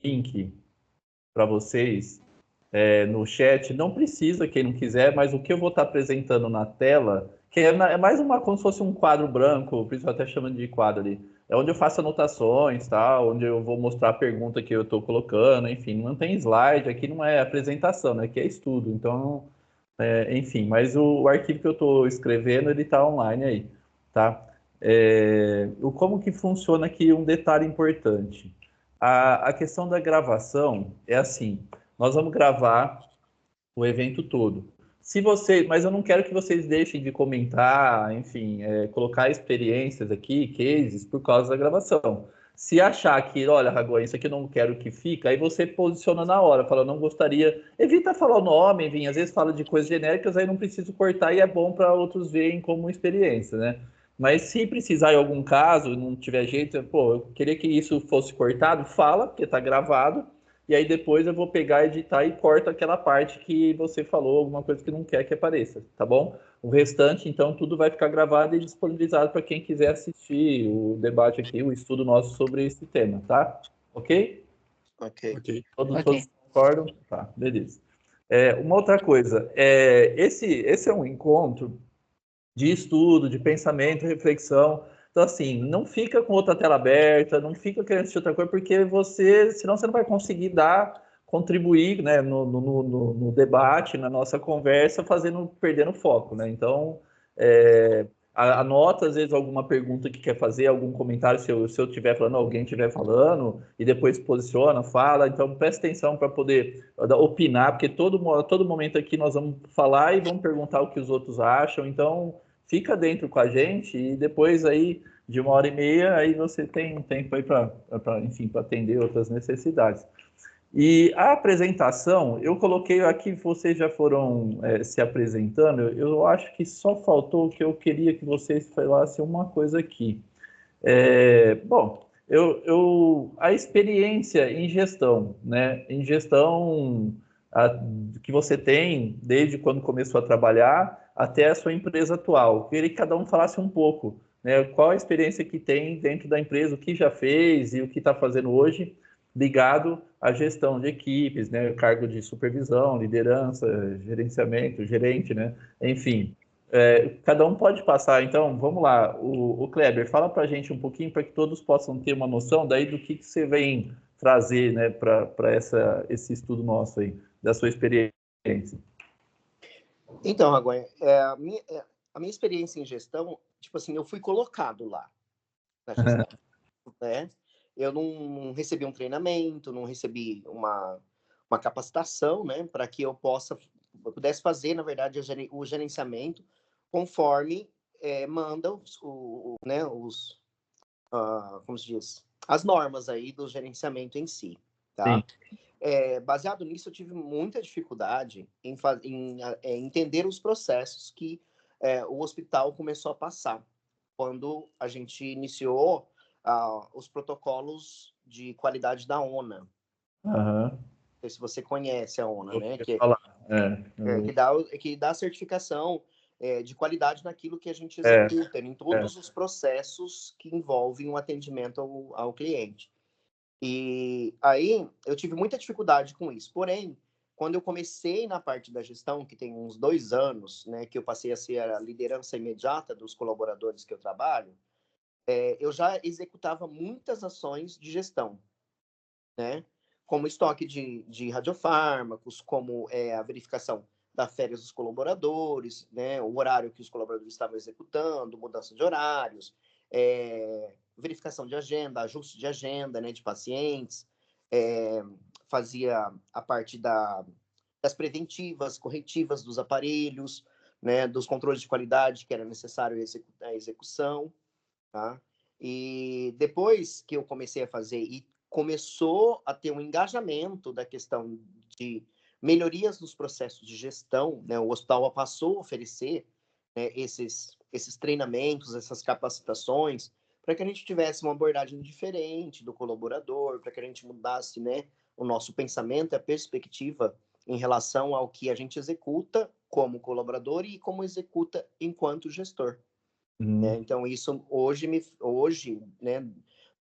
link para vocês no chat. Não precisa, quem não quiser, mas o que eu vou estar apresentando na tela, que é mais como se fosse um quadro branco, por isso eu até chamando de quadro ali. É onde eu faço anotações, tá? Onde eu vou mostrar a pergunta que eu estou colocando, enfim, não tem slide, aqui não é apresentação, né? Aqui é estudo, então, enfim, mas o arquivo que eu estou escrevendo, ele está online aí, tá? Como que funciona aqui, um detalhe importante. A questão da gravação é assim, nós vamos gravar o evento todo. Se você, mas eu não quero que vocês deixem de comentar, enfim, colocar experiências aqui, cases, por causa da gravação. Se achar que, olha, Ragon, isso aqui eu não quero que fica, aí você posiciona na hora, fala, não gostaria. Evita falar o nome, enfim, às vezes fala de coisas genéricas, aí não preciso cortar e é bom para outros verem como experiência, né? Mas se precisar em algum caso, não tiver jeito, pô, eu queria que isso fosse cortado, fala, porque está gravado, e aí depois eu vou pegar, editar e corto aquela parte que você falou, alguma coisa que não quer que apareça, tá bom? O restante, então, tudo vai ficar gravado e disponibilizado para quem quiser assistir o debate aqui, o estudo nosso sobre esse tema, tá? Ok? Ok. Todos concordam? Tá, beleza. Uma outra coisa, esse é um encontro de estudo, de pensamento, reflexão. Então, assim, não fica com outra tela aberta, não fica querendo assistir outra coisa, porque senão você não vai conseguir contribuir, né, no debate, na nossa conversa, perdendo foco, né? Então, anota, às vezes, alguma pergunta que quer fazer, algum comentário, se eu estiver falando, alguém estiver falando, e depois posiciona, fala. Então, presta atenção para poder opinar, porque todo momento aqui nós vamos falar e vamos perguntar o que os outros acham. Então, fica dentro com a gente e depois aí de 1h30 aí você tem tempo aí para enfim, para atender outras necessidades. E a apresentação, eu coloquei aqui, vocês já foram se apresentando, eu acho que só faltou que eu queria que vocês falassem uma coisa aqui. Bom, a experiência em gestão, né? Em gestão que você tem desde quando começou a trabalhar até a sua empresa atual. Eu queria que cada um falasse um pouco, né? Qual a experiência que tem dentro da empresa, o que já fez e o que está fazendo hoje, ligado à gestão de equipes, né? Cargo de supervisão, liderança, gerenciamento, gerente, né? Enfim, cada um pode passar, então, vamos lá. O Kleber, fala para a gente um pouquinho para que todos possam ter uma noção daí do que você vem trazer, né, para esse estudo nosso aí, da sua experiência. Então, Ragonha, a minha experiência em gestão, tipo assim, eu fui colocado lá na gestão, né? Eu não recebi um treinamento, não recebi uma capacitação, né, para que eu pudesse fazer, na verdade, o gerenciamento conforme manda né, como se diz, as normas aí do gerenciamento em si, Sim. tá? Baseado nisso, eu tive muita dificuldade em entender os processos que o hospital começou a passar quando a gente iniciou os protocolos de qualidade da ONA. Aham. Não sei se você conhece a ONA, Vou né? falar. Que dá a certificação de qualidade naquilo que a gente É, executa, em todos os processos que envolvem o atendimento ao cliente. E aí eu tive muita dificuldade com isso. Porém, quando eu comecei na parte da gestão, que tem uns 2 anos, né, que eu passei a ser a liderança imediata dos colaboradores que eu trabalho, eu já executava muitas ações de gestão, né? Como estoque de radiofármacos, como a verificação das férias dos colaboradores, né? O horário que os colaboradores estavam executando, mudança de horários, verificação de agenda, ajuste de agenda, né, de pacientes, fazia a parte das preventivas, corretivas dos aparelhos, né, dos controles de qualidade que era necessário a execução, tá? E depois que eu comecei a fazer e começou a ter um engajamento da questão de melhorias nos processos de gestão, né? O hospital passou a oferecer, né, esses treinamentos, essas capacitações, para que a gente tivesse uma abordagem diferente do colaborador, para que a gente mudasse, né, o nosso pensamento e a perspectiva em relação ao que a gente executa como colaborador e como executa enquanto gestor. Né? Então, isso hoje, né,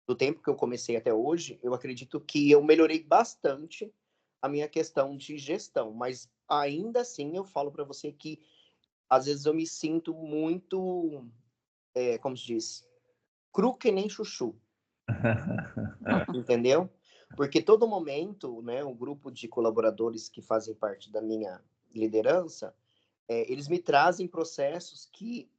do tempo que eu comecei até hoje, eu acredito que eu melhorei bastante a minha questão de gestão, mas ainda assim eu falo para você que às vezes eu me sinto muito, como se diz, cru que nem chuchu, entendeu? Porque todo momento, né, um grupo de colaboradores que fazem parte da minha liderança, eles me trazem processos que,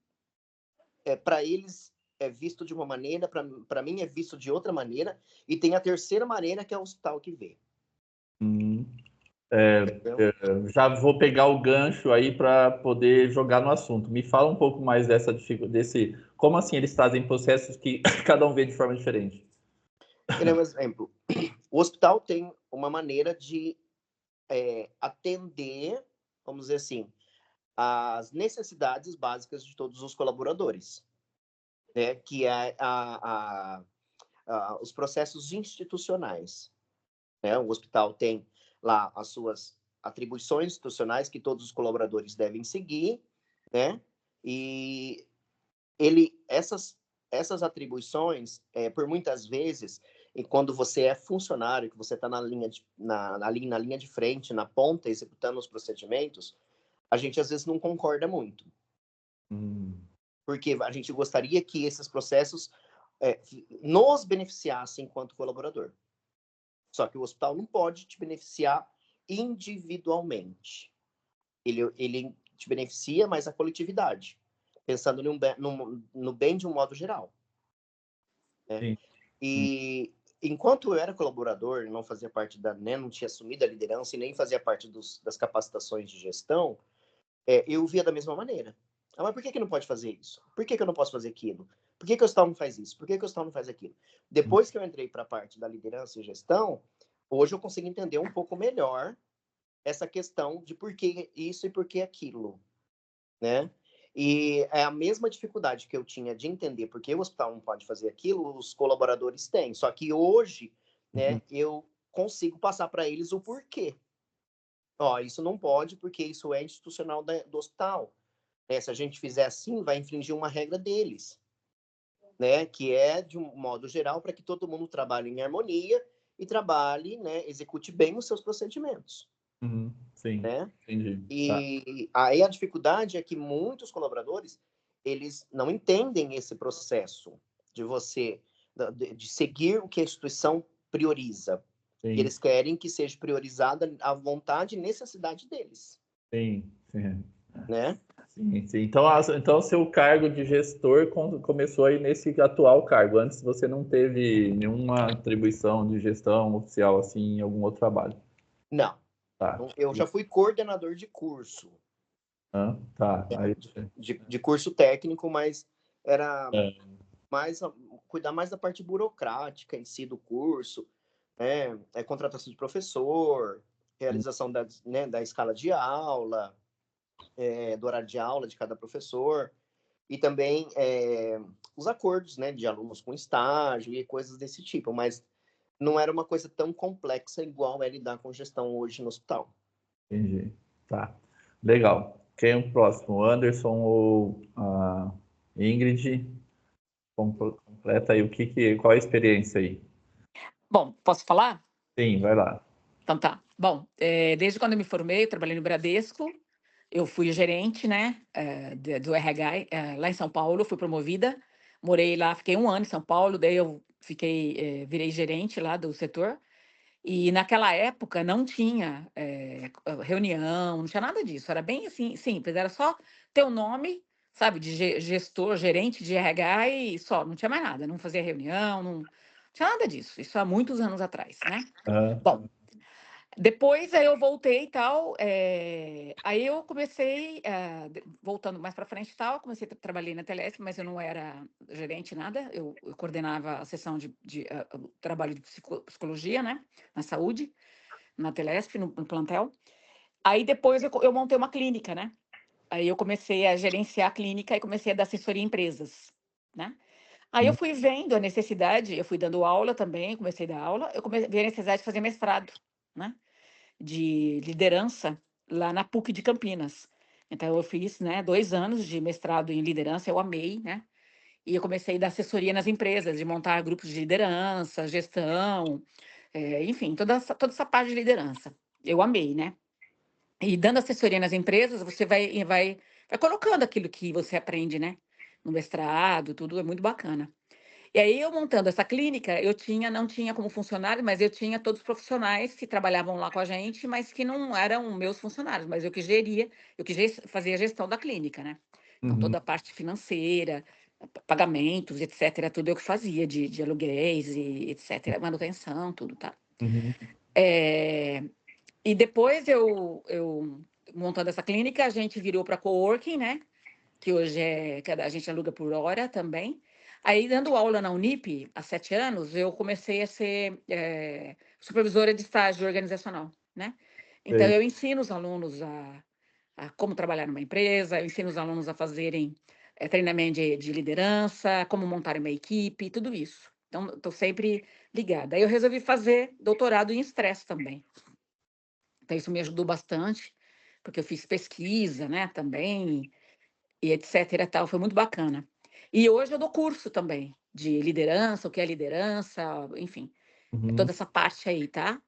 para eles é visto de uma maneira, para mim é visto de outra maneira, e tem a terceira maneira que é o hospital que vê. Hum. Entendeu? Já vou pegar o gancho aí para poder jogar no assunto. Me fala um pouco mais dessa desse, como assim eles trazem processos que cada um vê de forma diferente? Ele é um exemplo. O hospital tem uma maneira de atender, vamos dizer assim, as necessidades básicas de todos os colaboradores, né? Que é os processos institucionais. Né? O hospital tem lá as suas atribuições institucionais que todos os colaboradores devem seguir, né? E essas atribuições, por muitas vezes, e quando você é funcionário, que você está na linha de frente, na ponta, executando os procedimentos, a gente às vezes não concorda muito, Hum, porque a gente gostaria que esses processos nos beneficiassem enquanto colaborador. Só que o hospital não pode te beneficiar individualmente. Ele te beneficia, mas a coletividade, pensando no bem de um modo geral. Né? sim. Hum, E enquanto eu era colaborador, não fazia parte né, não tinha assumido a liderança e nem fazia parte das capacitações de gestão, eu via da mesma maneira. Ah, mas por que não pode fazer isso? Por que eu não posso fazer aquilo? Por que o hospital não faz isso? Por que o hospital não faz aquilo? hum, Depois que eu entrei para a parte da liderança e gestão, hoje eu consigo entender um pouco melhor essa questão de por que isso e por que aquilo, né? E é a mesma dificuldade que eu tinha de entender por que o hospital não pode fazer aquilo, os colaboradores têm. Só que hoje, uhum, né, eu consigo passar para eles o porquê. Ó, isso não pode porque isso é institucional do hospital. Né? Se a gente fizer assim, vai infringir uma regra deles, né? Que é, de um modo geral, para que todo mundo trabalhe em harmonia e trabalhe, né, execute bem os seus procedimentos, uhum, sim, né? entendi. Tá. E aí a dificuldade é que muitos colaboradores, eles não entendem esse processo de você, de seguir o que a instituição prioriza. E Sim, eles querem que seja priorizada a vontade e necessidade deles, sim, sim. né? Sim, sim. Então, então seu cargo de gestor começou aí nesse atual cargo. Antes você não teve nenhuma atribuição de gestão oficial assim em algum outro trabalho. Não. Tá. Eu já fui coordenador de curso, Tá. Aí, de curso técnico, mas era é, mais cuidar mais da parte burocrática em si do curso, né? Contratação de professor, realização né, da escala de aula, do horário de aula de cada professor, e também os acordos, né, de alunos com estágio e coisas desse tipo, mas não era uma coisa tão complexa igual é lidar com gestão hoje no hospital. entendi. Tá. Legal. Quem é o próximo? Anderson ou a Ingrid? Completa aí qual é a experiência aí? Bom, posso falar? Sim, vai lá. Então tá. Bom, desde quando eu me formei, eu trabalhei no Bradesco, eu fui gerente, né, do RH, lá em São Paulo, fui promovida, morei lá, fiquei um ano em São Paulo, daí eu virei gerente lá do setor, e naquela época não tinha reunião, não tinha nada disso, era bem assim, simples, era só ter o nome, sabe, de gestor, gerente de RH e só, não tinha mais nada, não fazia reunião, não tinha nada disso, isso há muitos anos atrás, né? Ah, Bom, depois aí eu voltei e tal, aí eu comecei, voltando mais para frente e tal, trabalhei na Telesp, mas eu não era gerente nada, eu coordenava a sessão o trabalho de psicologia, né, na saúde, na Telesp, no plantel. Aí depois eu montei uma clínica, né, aí eu comecei a gerenciar a clínica e comecei a dar assessoria em empresas, né. Aí eu hum, fui vendo a necessidade, eu fui dando aula também, comecei a dar aula, eu vi a necessidade de fazer mestrado, né, de liderança lá na PUC de Campinas. Então, eu fiz, né, 2 anos de mestrado em liderança, eu amei, né? e eu comecei a dar assessoria nas empresas, de montar grupos de liderança, gestão, enfim, toda essa parte de liderança. Eu amei, né? E dando assessoria nas empresas, você vai colocando aquilo que você aprende, né? No mestrado, tudo é muito bacana. E aí, eu montando essa clínica, não tinha como funcionário, mas eu tinha todos os profissionais que trabalhavam lá com a gente, mas que não eram meus funcionários, mas eu que fazia a gestão da clínica, né? Então, Uhum, toda a parte financeira, pagamentos, etc., tudo eu que fazia, de aluguéis e etc., manutenção, tudo, tá? uhum, É, e depois eu montando essa clínica, a gente virou para coworking, né? Que hoje que a gente aluga por hora também. Aí, dando aula na Unip, há 7 anos, eu comecei a ser supervisora de estágio organizacional, né? Então, sei. eu ensino os alunos a como trabalhar numa empresa, eu ensino os alunos a fazerem treinamento de liderança, como montar uma equipe, tudo isso. Então, estou sempre ligada. Aí, eu resolvi fazer doutorado em estresse também. Então, isso me ajudou bastante, porque eu fiz pesquisa, né, também, e etc. Tal, foi muito bacana. E hoje eu dou curso também de liderança, o que é liderança, enfim, Uhum, toda essa parte aí, tá?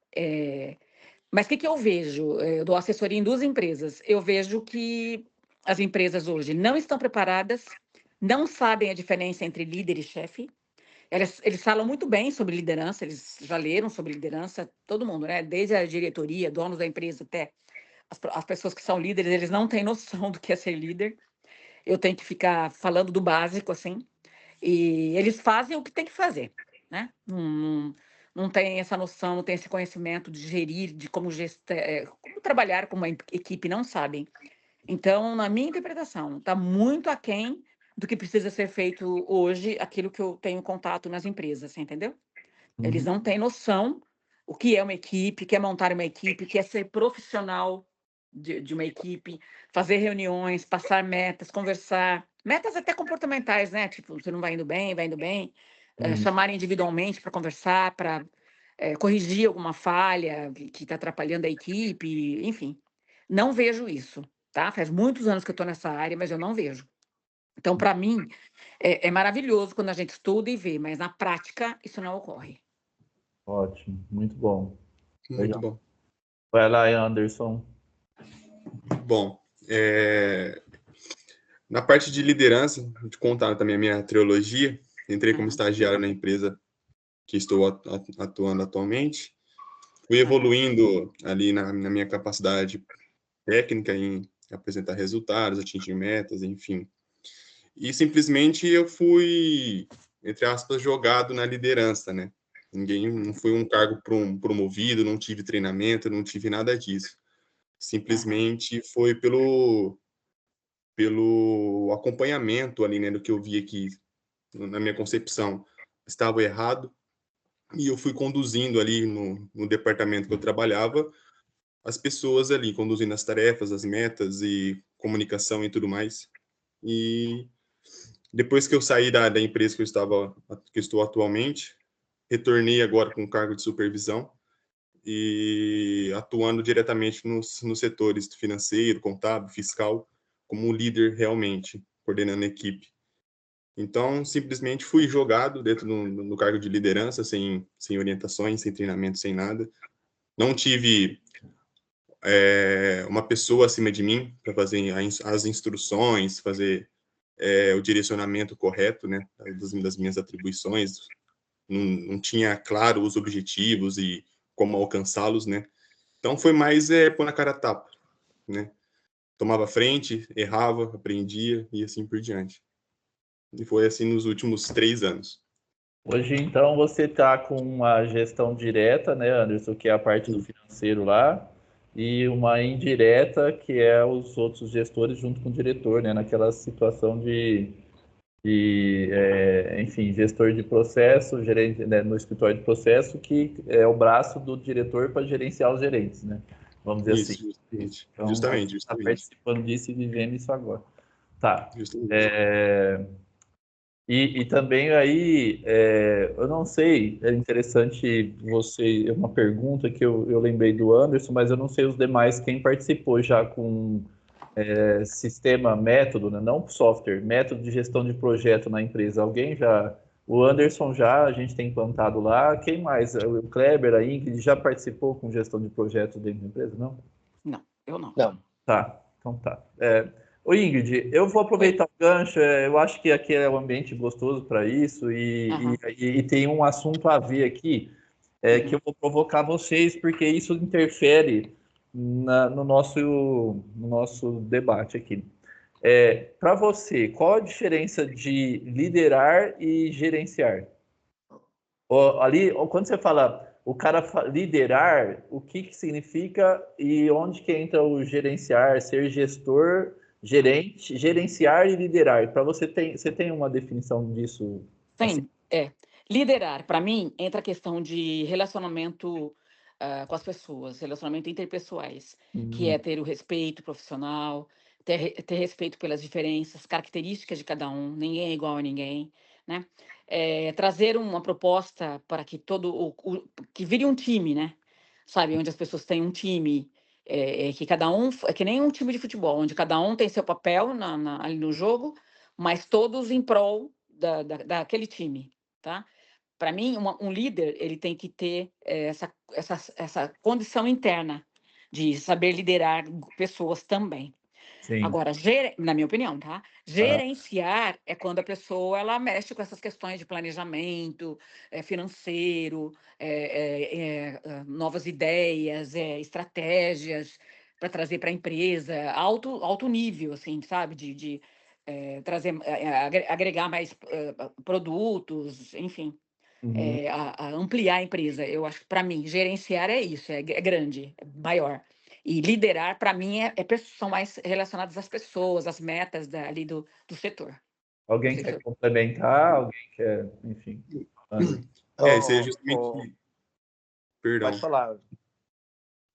Mas o que eu vejo? Eu dou assessoria em 2 empresas. Eu vejo que as empresas hoje não estão preparadas, não sabem a diferença entre líder e chefe. Eles falam muito bem sobre liderança, eles já leram sobre liderança, todo mundo, né? Desde a diretoria, donos da empresa até as pessoas que são líderes, eles não têm noção do que é ser líder. Eu tenho que ficar falando do básico, assim, e eles fazem o que tem que fazer, né? Não tem essa noção, não tem esse conhecimento de gerir, de como trabalhar com uma equipe, não sabem. Então, na minha interpretação, está muito aquém do que precisa ser feito hoje, aquilo que eu tenho contato nas empresas, você entendeu? Eles uhum. não têm noção o que é uma equipe, o que é montar uma equipe, o que é ser profissional de uma equipe, fazer reuniões, passar metas, conversar, metas até comportamentais, né? Tipo, você não vai indo bem, Sim. chamar individualmente para conversar, para corrigir alguma falha que está atrapalhando a equipe, enfim. Não vejo isso, tá? Faz muitos anos que eu estou nessa área, mas eu não vejo. Então, para mim, é maravilhoso quando a gente estuda e vê, mas na prática isso não ocorre. Ótimo, muito bom. Muito Legal. bom. Vai lá, Anderson. Bom, na parte de liderança, vou te contar também a minha trilogia. Entrei como Aham, estagiário na empresa que estou atuando atualmente. Fui aham. evoluindo ali na minha capacidade técnica em apresentar resultados, atingir metas, enfim. E simplesmente eu fui, entre aspas, jogado na liderança, né? Não foi um cargo promovido, não tive treinamento, não tive nada disso. Aham, Simplesmente foi pelo acompanhamento ali, né, do que eu via que, na minha concepção, estava errado, e eu fui conduzindo ali no departamento que eu trabalhava, as pessoas ali, conduzindo as tarefas, as metas e comunicação e tudo mais. E depois que eu saí da empresa que eu estou atualmente, retornei agora com cargo de supervisão e atuando diretamente nos setores financeiro, contábil, fiscal, como um líder realmente, coordenando a equipe. Então, simplesmente fui jogado dentro do cargo de liderança, sem orientações, sem treinamento, sem nada. Não tive uma pessoa acima de mim para fazer as instruções, fazer o direcionamento correto, né, das minhas atribuições. Não tinha claro os objetivos e como alcançá-los, né. Então, foi mais pôr na cara a tapa, né. Tomava frente, errava, aprendia e assim por diante. E foi assim nos últimos 3 anos. Hoje, então, você está com uma gestão direta, né, Anderson, que é a parte do financeiro lá, e uma indireta, que é os outros gestores junto com o diretor, né, naquela situação enfim, gestor de processo, gerente, né, no escritório de processo, que é o braço do diretor para gerenciar os gerentes, né? Vamos dizer assim. Isso, Isso. justamente. Então, aí Justamente, você está justamente. participando disso e vivendo isso agora. Tá. Justamente. É, e também aí, eu não sei, é interessante você, é uma pergunta que eu lembrei do Anderson, mas eu não sei os demais, quem participou já com sistema, método, né? Não software, método de gestão de projeto na empresa. Alguém já... O Anderson já, a gente tem implantado lá. Quem mais? O Kleber, a Ingrid, já participou com gestão de projetos dentro da empresa, não? Não, eu não. Não. Tá, então tá. Ô Ingrid, eu vou aproveitar o gancho, eu acho que aqui é um ambiente gostoso para isso e tem um assunto a ver aqui que eu vou provocar vocês, porque isso interfere no nosso debate aqui. Para você, qual a diferença de liderar e gerenciar? Ali, quando você fala o cara liderar, o que significa e onde que entra o gerenciar, ser gestor, gerente, gerenciar e liderar? Para você tem uma definição disso? Sim, liderar, para mim, entra a questão de relacionamento com as pessoas, relacionamento interpessoais, que é ter o respeito profissional, ter respeito pelas diferenças, características de cada um, ninguém é igual a ninguém, né? Trazer uma proposta para que que vire um time, né? Sabe, onde as pessoas têm um time, que cada um, é que nem um time de futebol, onde cada um tem seu papel ali no jogo, mas todos em prol daquele time, tá? Para mim, um líder, ele tem que ter essa condição interna de saber liderar pessoas também. Sim. Agora, na minha opinião, tá? Gerenciar é quando a pessoa ela mexe com essas questões de planejamento financeiro, novas ideias, estratégias para trazer para a empresa, alto nível, assim, sabe? De trazer, agregar mais produtos, enfim, a ampliar a empresa. Eu acho que, para mim, gerenciar é isso, é grande, é maior. E liderar, para mim, são mais relacionados às pessoas, às metas ali do setor. Alguém quer complementar? Alguém quer, enfim. Isso é justamente... Perdão. Pode falar.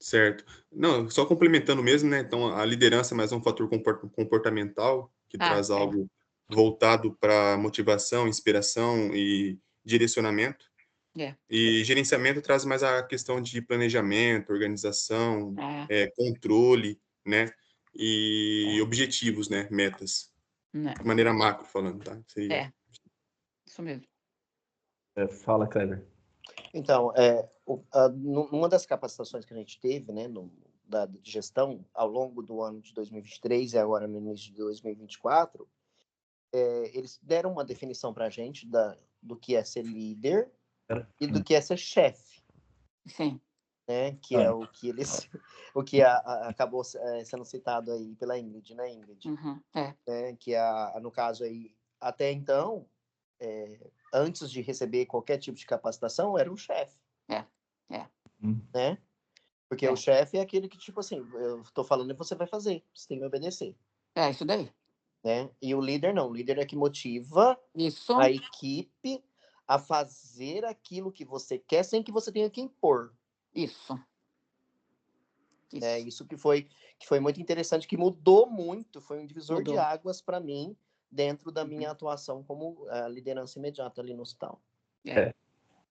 Certo. Não, só complementando mesmo, né? Então, a liderança é mais um fator comportamental que traz algo voltado para motivação, inspiração e direcionamento. E gerenciamento traz mais a questão de planejamento, organização, controle, né? E objetivos, né? Metas. De maneira macro falando, tá? Seria... Isso mesmo. Fala, Kleber. Então, numa das capacitações que a gente teve, né, de gestão, ao longo do ano de 2023 e agora no início de 2024, eles deram uma definição para a gente do que é ser líder e do que é ser chefe. Sim. Né, que é o que acabou sendo citado aí pela Ingrid, né, Ingrid? Que no caso aí, até então, antes de receber qualquer tipo de capacitação, era o chefe. Né? Porque o chefe é aquele que, tipo assim, eu tô falando e você vai fazer, você tem que me obedecer. Isso daí. Né? E o líder não, o líder é que motiva a equipe a fazer aquilo que você quer sem que você tenha que impor. Isso. Isso que foi muito interessante, que mudou muito, foi um divisor de águas para mim, dentro da minha atuação como liderança imediata ali no hospital.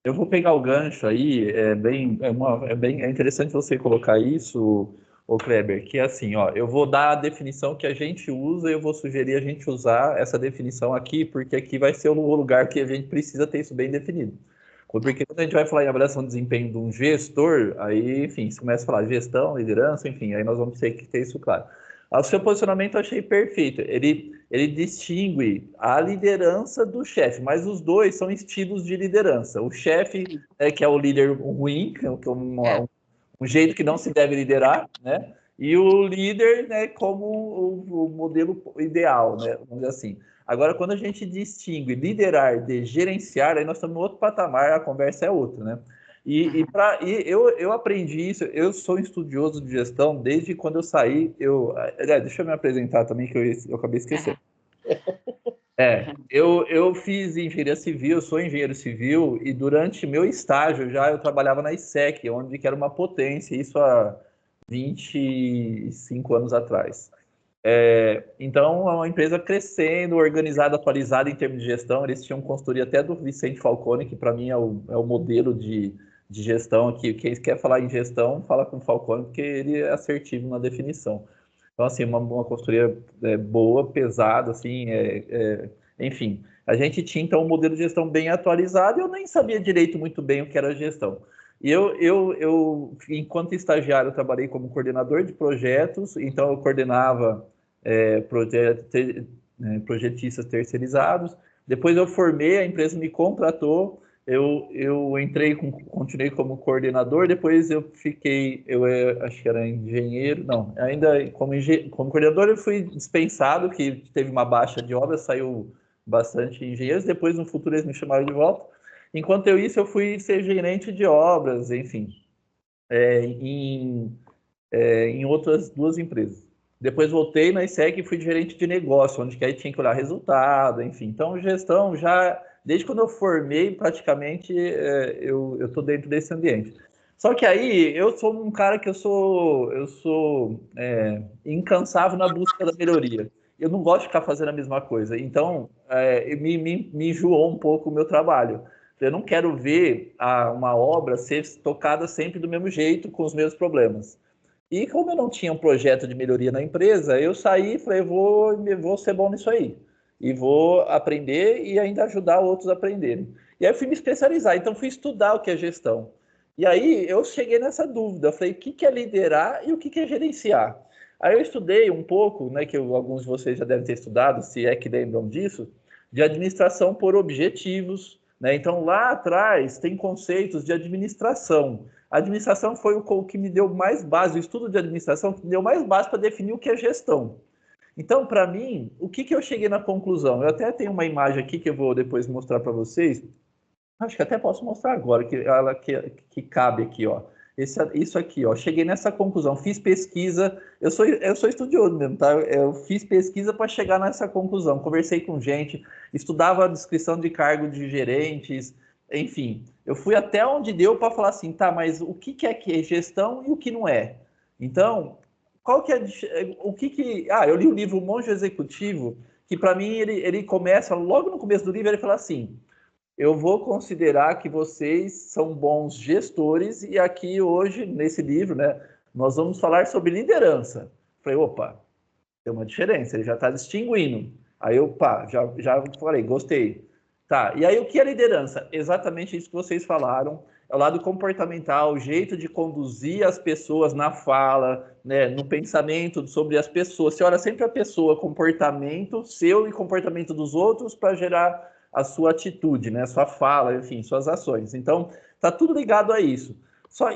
Eu vou pegar o gancho aí, é interessante você colocar isso, ô Kleber, que é assim, ó, eu vou dar a definição que a gente usa e eu vou sugerir a gente usar essa definição aqui, porque aqui vai ser o lugar que a gente precisa ter isso bem definido. Porque quando a gente vai falar em avaliação de desempenho de um gestor, aí, enfim, você começa a falar gestão, liderança, enfim, aí nós vamos ter que ter isso claro. O seu posicionamento eu achei perfeito. Ele distingue a liderança do chefe, mas os dois são estilos de liderança. O chefe, que é o líder ruim, que é um jeito que não se deve liderar, né? E o líder, né, como o modelo ideal, né? Vamos dizer assim. Agora, quando a gente distingue liderar de gerenciar, aí nós estamos no outro patamar, a conversa é outra, né? E eu aprendi isso, eu sou um estudioso de gestão desde quando eu saí, deixa eu me apresentar também, que eu acabei esquecendo. Eu fiz engenharia civil, sou engenheiro civil, e durante meu estágio eu trabalhava na ISEC, onde que era uma potência, isso há 25 anos atrás. Então, é uma empresa crescendo, organizada, atualizada em termos de gestão. Eles tinham consultoria até do Vicente Falcone, que para mim é o modelo de gestão aqui. Quem quer falar em gestão, fala com o Falcone, porque ele é assertivo na definição. Então, assim, uma consultoria boa, pesada, assim, enfim. A gente tinha, então, um modelo de gestão bem atualizado e eu nem sabia direito muito bem o que era gestão. E eu enquanto estagiário, eu trabalhei como coordenador de projetos, então eu coordenava projetistas terceirizados. Depois eu formei, a empresa me contratou, eu continuei como coordenador, depois eu fiquei, acho que era engenheiro, não, ainda como coordenador eu fui dispensado, que teve uma baixa de obras, saiu bastante engenheiros, depois no futuro eles me chamaram de volta. Enquanto eu fui ser gerente de obras, enfim, em outras 2 empresas. Depois voltei na ISEG e fui gerente de negócio, onde que aí tinha que olhar resultado, enfim. Então, gestão já, desde quando eu formei, praticamente, eu estou dentro desse ambiente. Só que aí, eu sou um cara que eu sou incansável na busca da melhoria. Eu não gosto de ficar fazendo a mesma coisa. Então, me enjoou um pouco o meu trabalho. Eu não quero ver uma obra ser tocada sempre do mesmo jeito, com os mesmos problemas. E como eu não tinha um projeto de melhoria na empresa, eu saí e falei, vou ser bom nisso aí. E vou aprender e ainda ajudar outros a aprenderem. E aí eu fui me especializar, então fui estudar o que é gestão. E aí eu cheguei nessa dúvida, eu falei, o que é liderar e o que é gerenciar? Aí eu estudei um pouco, né, que alguns de vocês já devem ter estudado, se é que lembram disso, de administração por objetivos, né? Então lá atrás tem conceitos de administração. A administração foi o que me deu mais base, o estudo de administração que me deu mais base para definir o que é gestão. Então, para mim, o que eu cheguei na conclusão? Eu até tenho uma imagem aqui que eu vou depois mostrar para vocês. Acho que até posso mostrar agora, que cabe aqui, ó. Isso aqui, ó. Cheguei nessa conclusão, fiz pesquisa, eu sou estudioso mesmo, tá? Eu fiz pesquisa para chegar nessa conclusão. Conversei com gente, estudava a descrição de cargo de gerentes, enfim. Eu fui até onde deu para falar assim, tá, mas o que é gestão e o que não é? Então, qual que é o que. Ah, eu li o livro Monge Executivo, que para mim ele começa, logo no começo do livro, ele fala assim. Eu vou considerar que vocês são bons gestores e aqui hoje, nesse livro, né, nós vamos falar sobre liderança. Falei, opa, tem uma diferença, ele já está distinguindo. Aí eu, já falei, gostei. Tá, e aí o que é liderança? Exatamente isso que vocês falaram, é o lado comportamental, o jeito de conduzir as pessoas na fala, né, no pensamento sobre as pessoas. Você olha sempre a pessoa, comportamento seu e comportamento dos outros para gerar a sua atitude, né, sua fala, enfim, suas ações. Então, tá tudo ligado a isso.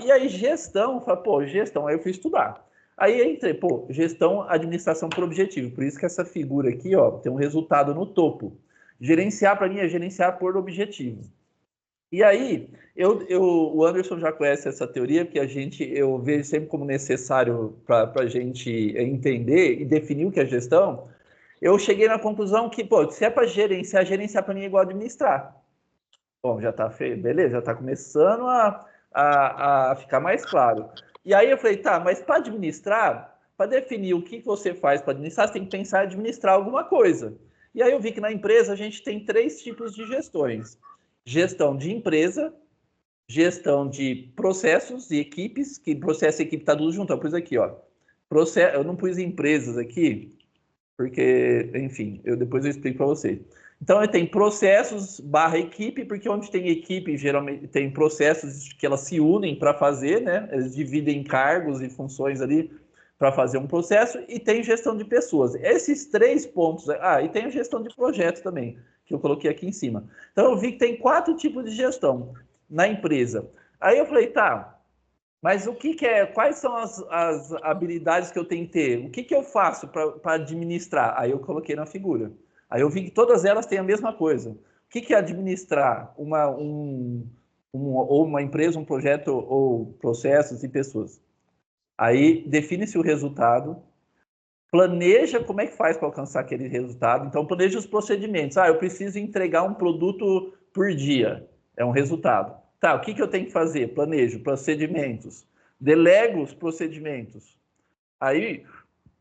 E aí gestão, gestão, aí eu fui estudar. Aí entrei, gestão, administração por objetivo. Por isso que essa figura aqui, ó, tem um resultado no topo. Gerenciar, para mim, é gerenciar por objetivo. E aí, o Anderson já conhece essa teoria, porque eu vejo sempre como necessário para a gente entender e definir o que é gestão. Eu cheguei na conclusão que, se é para gerenciar para mim é igual administrar. Bom, já está feio, beleza, já está começando a ficar mais claro. E aí eu falei, tá, mas para administrar, para definir o que você faz para administrar, você tem que pensar em administrar alguma coisa. E aí eu vi que na empresa a gente tem 3 tipos de gestões. Gestão de empresa, gestão de processos e equipes, que processo e equipe está tudo junto. Eu pus aqui, ó. Eu não pus empresas aqui, porque, enfim, depois eu explico para vocês. Então, tem processos / equipe, porque onde tem equipe, geralmente tem processos que elas se unem para fazer, né? Eles dividem cargos e funções ali para fazer um processo, e tem gestão de pessoas. Esses 3 pontos, e tem a gestão de projetos também, que eu coloquei aqui em cima. Então, eu vi que tem 4 tipos de gestão na empresa. Aí eu falei, tá, mas quais são as habilidades que eu tenho que ter? O que eu faço para administrar? Aí eu coloquei na figura. Aí eu vi que todas elas têm a mesma coisa. O que é administrar ou uma empresa, um projeto, ou processos e pessoas? Aí define-se o resultado, planeja como é que faz para alcançar aquele resultado. Então, planeja os procedimentos. Eu preciso entregar um produto por dia. É um resultado. Tá, o que eu tenho que fazer? Planejo procedimentos. Delego os procedimentos. Aí,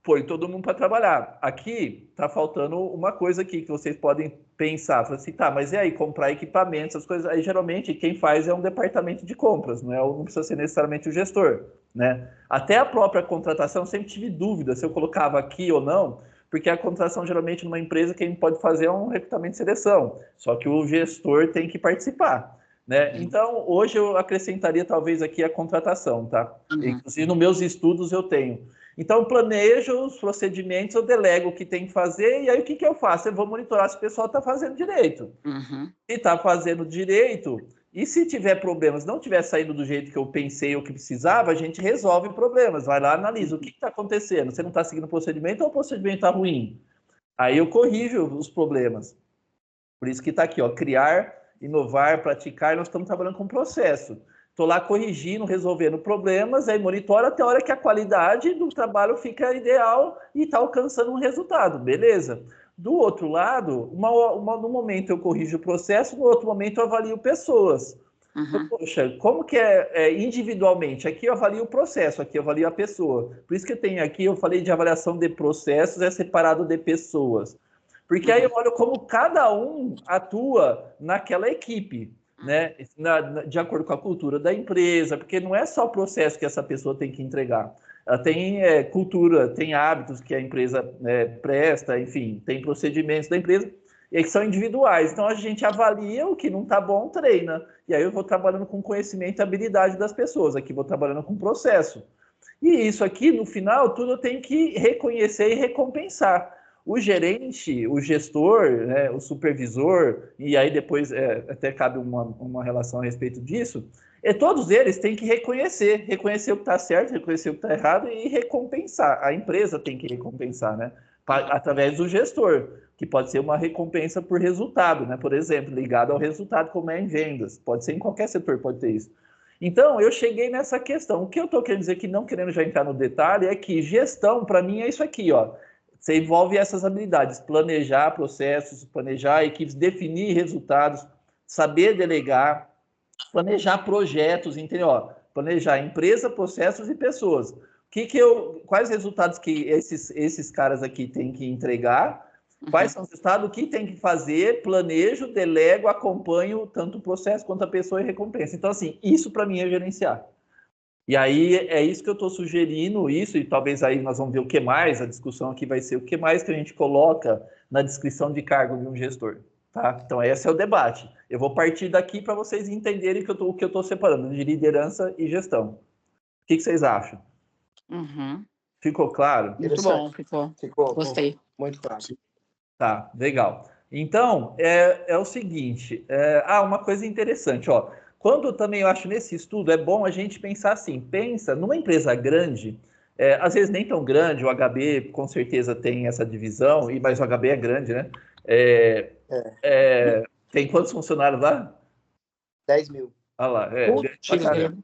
põe todo mundo para trabalhar. Aqui, tá faltando uma coisa aqui que vocês podem pensar. Fala assim, tá, mas e aí? Comprar equipamentos, essas coisas. Aí, geralmente, quem faz é um departamento de compras. Não precisa ser necessariamente o gestor. né? Até a própria contratação, eu sempre tive dúvida se eu colocava aqui ou não, porque a contratação, geralmente, numa empresa, quem pode fazer é um recrutamento e seleção, só que o gestor tem que participar, né? Então, hoje eu acrescentaria, talvez, aqui a contratação, tá? Inclusive, nos meus estudos eu tenho. Então, planejo os procedimentos, eu delego o que tem que fazer, e aí o que eu faço? Eu vou monitorar se o pessoal está fazendo direito. Se está fazendo direito, e se tiver problemas, não tiver saído do jeito que eu pensei ou que precisava, a gente resolve problemas. Vai lá, analisa o que está acontecendo. Você não está seguindo o procedimento ou o procedimento está ruim? Aí eu corrijo os problemas. Por isso que está aqui, ó, criar, inovar, praticar, nós estamos trabalhando com processo. Estou lá corrigindo, resolvendo problemas, aí monitora até a hora que a qualidade do trabalho fica ideal e está alcançando um resultado, beleza? Do outro lado, no momento eu corrijo o processo, no outro momento eu avalio pessoas. Então, poxa, como que é individualmente? Aqui eu avalio o processo, aqui eu avalio a pessoa. Por isso que tem aqui, eu falei de avaliação de processos, é separado de pessoas. Porque aí eu olho como cada um atua naquela equipe, né? De acordo com a cultura da empresa, porque não é só o processo que essa pessoa tem que entregar. Ela tem cultura, tem hábitos que a empresa presta, enfim, tem procedimentos da empresa e que são individuais. Então a gente avalia o que não está bom, treina. E aí eu vou trabalhando com conhecimento e habilidade das pessoas. Aqui vou trabalhando com processo. E isso aqui, no final, tudo eu tenho que reconhecer e recompensar. O gerente, o gestor, né, o supervisor, e aí depois até cabe uma relação a respeito disso, todos eles têm que reconhecer o que está certo, reconhecer o que está errado e recompensar. A empresa tem que recompensar, né? Através do gestor, que pode ser uma recompensa por resultado, né? Por exemplo, ligado ao resultado, como é em vendas. Pode ser em qualquer setor, pode ter isso. Então, eu cheguei nessa questão. O que eu estou querendo dizer, que não querendo já entrar no detalhe, é que gestão, para mim, é isso aqui, ó. Você envolve essas habilidades, planejar processos, planejar equipes, definir resultados, saber delegar, planejar projetos, entendeu? Ó, planejar empresa, processos e pessoas. Quais resultados que esses caras aqui têm que entregar? Quais são os resultados? O que tem que fazer? Planejo, delego, acompanho tanto o processo quanto a pessoa e recompensa. Então, assim, isso para mim é gerenciar. E aí é isso que eu estou sugerindo, isso, e talvez aí nós vamos ver o que mais, a discussão aqui vai ser o que mais que a gente coloca na descrição de cargo de um gestor. Tá? Então, esse é o debate. Eu vou partir daqui para vocês entenderem o que eu estou separando de liderança e gestão. O que vocês acham? Ficou claro? Muito bom, ficou. Gostei. Muito claro. Tá, legal. Então, é o seguinte, uma coisa interessante, ó. Quando também eu acho nesse estudo, é bom a gente pensar assim, pensa numa empresa grande, às vezes nem tão grande, o HB com certeza tem essa divisão, mas o HB é grande, né? Tem quantos funcionários lá? 10 mil. Olha lá, grande pra caramba.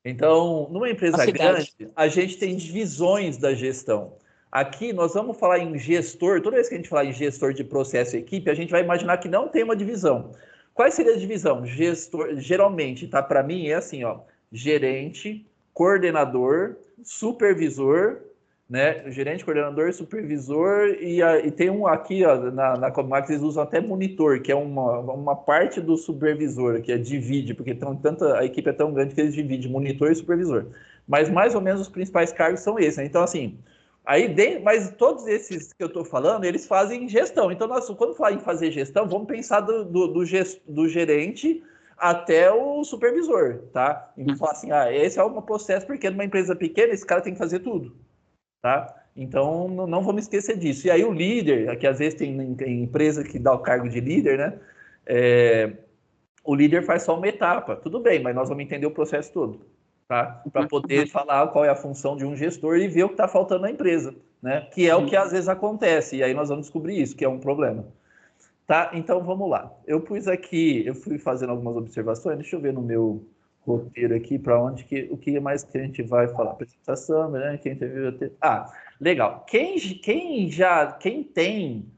Então, numa empresa grande, a gente tem divisões da gestão. Aqui nós vamos falar em gestor, toda vez que a gente falar em gestor de processo e equipe, a gente vai imaginar que não tem uma divisão. Qual seria a divisão? Gestor, geralmente, tá? Para mim é assim, ó, gerente, coordenador, supervisor, né? Gerente, coordenador, supervisor e tem um aqui, ó, na Comax eles usam até monitor, que é uma parte do supervisor, que divide, porque a equipe é tão grande que eles dividem monitor e supervisor. Mas mais ou menos os principais cargos são esses, né? Então, assim, mas todos esses que eu estou falando, eles fazem gestão. Então, quando falar em fazer gestão, vamos pensar do gerente até o supervisor, tá? E não falar assim, esse é um processo, porque numa empresa pequena, esse cara tem que fazer tudo, tá? Então, não vamos esquecer disso. E aí o líder, que às vezes tem empresa que dá o cargo de líder, né? O líder faz só uma etapa. Tudo bem, mas nós vamos entender o processo todo. Tá? Para poder falar qual é a função de um gestor e ver o que está faltando na empresa, né? Que é o que às vezes acontece, e aí nós vamos descobrir isso, que é um problema. Tá? Então vamos lá. Eu fui fazendo algumas observações, deixa eu ver no meu roteiro aqui para onde o que mais que a gente vai falar. Apresentação, né? Quem teve. Legal. Quem tem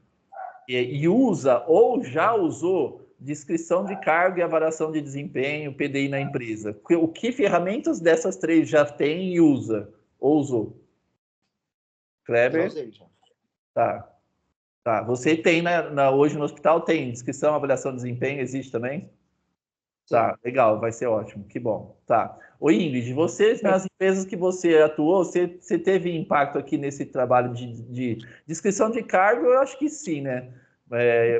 e usa ou já usou descrição de cargo e avaliação de desempenho, PDI na empresa. O que ferramentas dessas três já tem e usa? Ou usou? Kleber? Já usei, já. Tá. Você tem, hoje no hospital, tem descrição, avaliação de desempenho, existe também? Tá, legal, vai ser ótimo, que bom. Tá. Ô Ingrid, você, nas empresas que você atuou, você teve impacto aqui nesse trabalho de descrição de cargo? Eu acho que sim, né?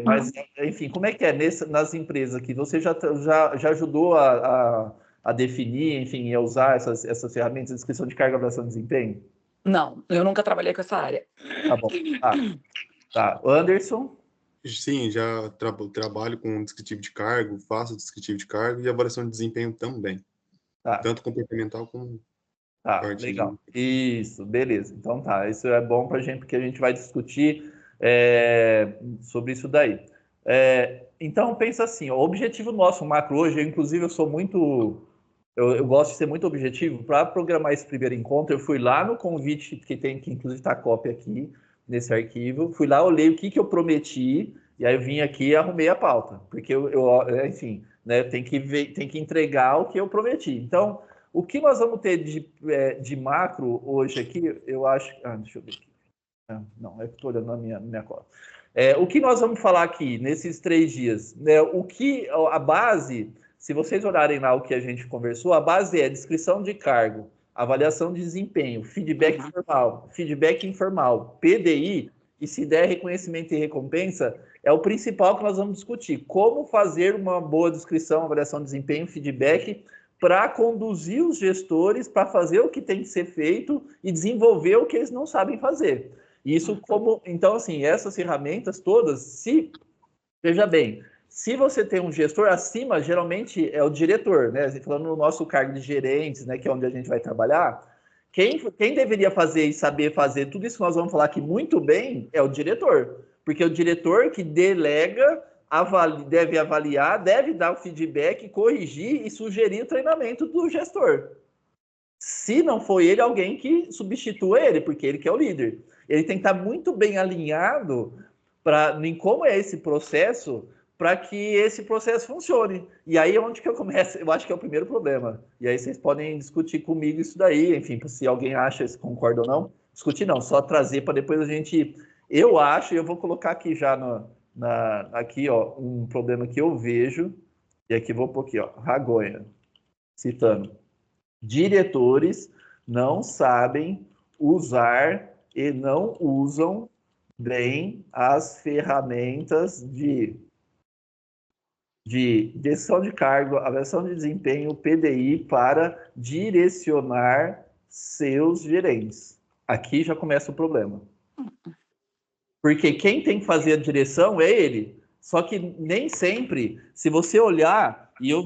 Mas, enfim, como é que é nas empresas aqui? Você já ajudou a definir, enfim, a usar essas ferramentas de descrição de cargo e avaliação de desempenho? Não, eu nunca trabalhei com essa área. Tá bom. Tá. Anderson? Sim, já trabalho com descritivo de cargo, faço descritivo de cargo e avaliação de desempenho também. Tá. Tanto comportamental como parte Legal. de... Isso, beleza. Então tá, isso é bom para a gente, porque a gente vai discutir sobre isso daí. Então, pensa assim, ó, o objetivo nosso, o macro hoje, inclusive eu sou muito... Eu gosto de ser muito objetivo. Para programar esse primeiro encontro, eu fui lá no convite, que inclusive está a cópia aqui, nesse arquivo. Fui lá, olhei o que eu prometi, e aí eu vim aqui e arrumei a pauta. Porque enfim, né, tem que entregar o que eu prometi. Então, o que nós vamos ter de macro hoje aqui, eu acho... deixa eu ver aqui. Não, eu estou olhando na minha cola. O que nós vamos falar aqui, nesses 3 dias? Né, a base... Se vocês olharem lá o que a gente conversou, a base é descrição de cargo, avaliação de desempenho, feedback informal, PDI, e se der reconhecimento e recompensa, é o principal que nós vamos discutir. Como fazer uma boa descrição, avaliação de desempenho, feedback, para conduzir os gestores para fazer o que tem que ser feito e desenvolver o que eles não sabem fazer. Então, assim, essas ferramentas todas, veja bem, se você tem um gestor acima, geralmente é o diretor, né? Falando no nosso cargo de gerentes, né, que é onde a gente vai trabalhar, quem deveria fazer e saber fazer tudo isso que nós vamos falar aqui muito bem é o diretor, porque é o diretor que delega, deve avaliar, deve dar o feedback, corrigir e sugerir o treinamento do gestor. Se não for ele, alguém que substitua ele, porque ele que é o líder. Ele tem que estar muito bem alinhado em como é esse processo, para que esse processo funcione. E aí é onde que eu começo, eu acho que é o primeiro problema. E aí vocês podem discutir comigo isso daí, enfim, se alguém acha, se concorda ou não. Discutir não, só trazer para depois a gente... Eu acho, e eu vou colocar aqui já aqui, ó, um problema que eu vejo, e aqui vou pôr aqui, ó, Ragonha, citando. Diretores não sabem usar e não usam bem as ferramentas de gestão de cargo, avaliação de desempenho, PDI, para direcionar seus gerentes. Aqui já começa o problema. Porque quem tem que fazer a direção é ele. Só que nem sempre, se você olhar, e eu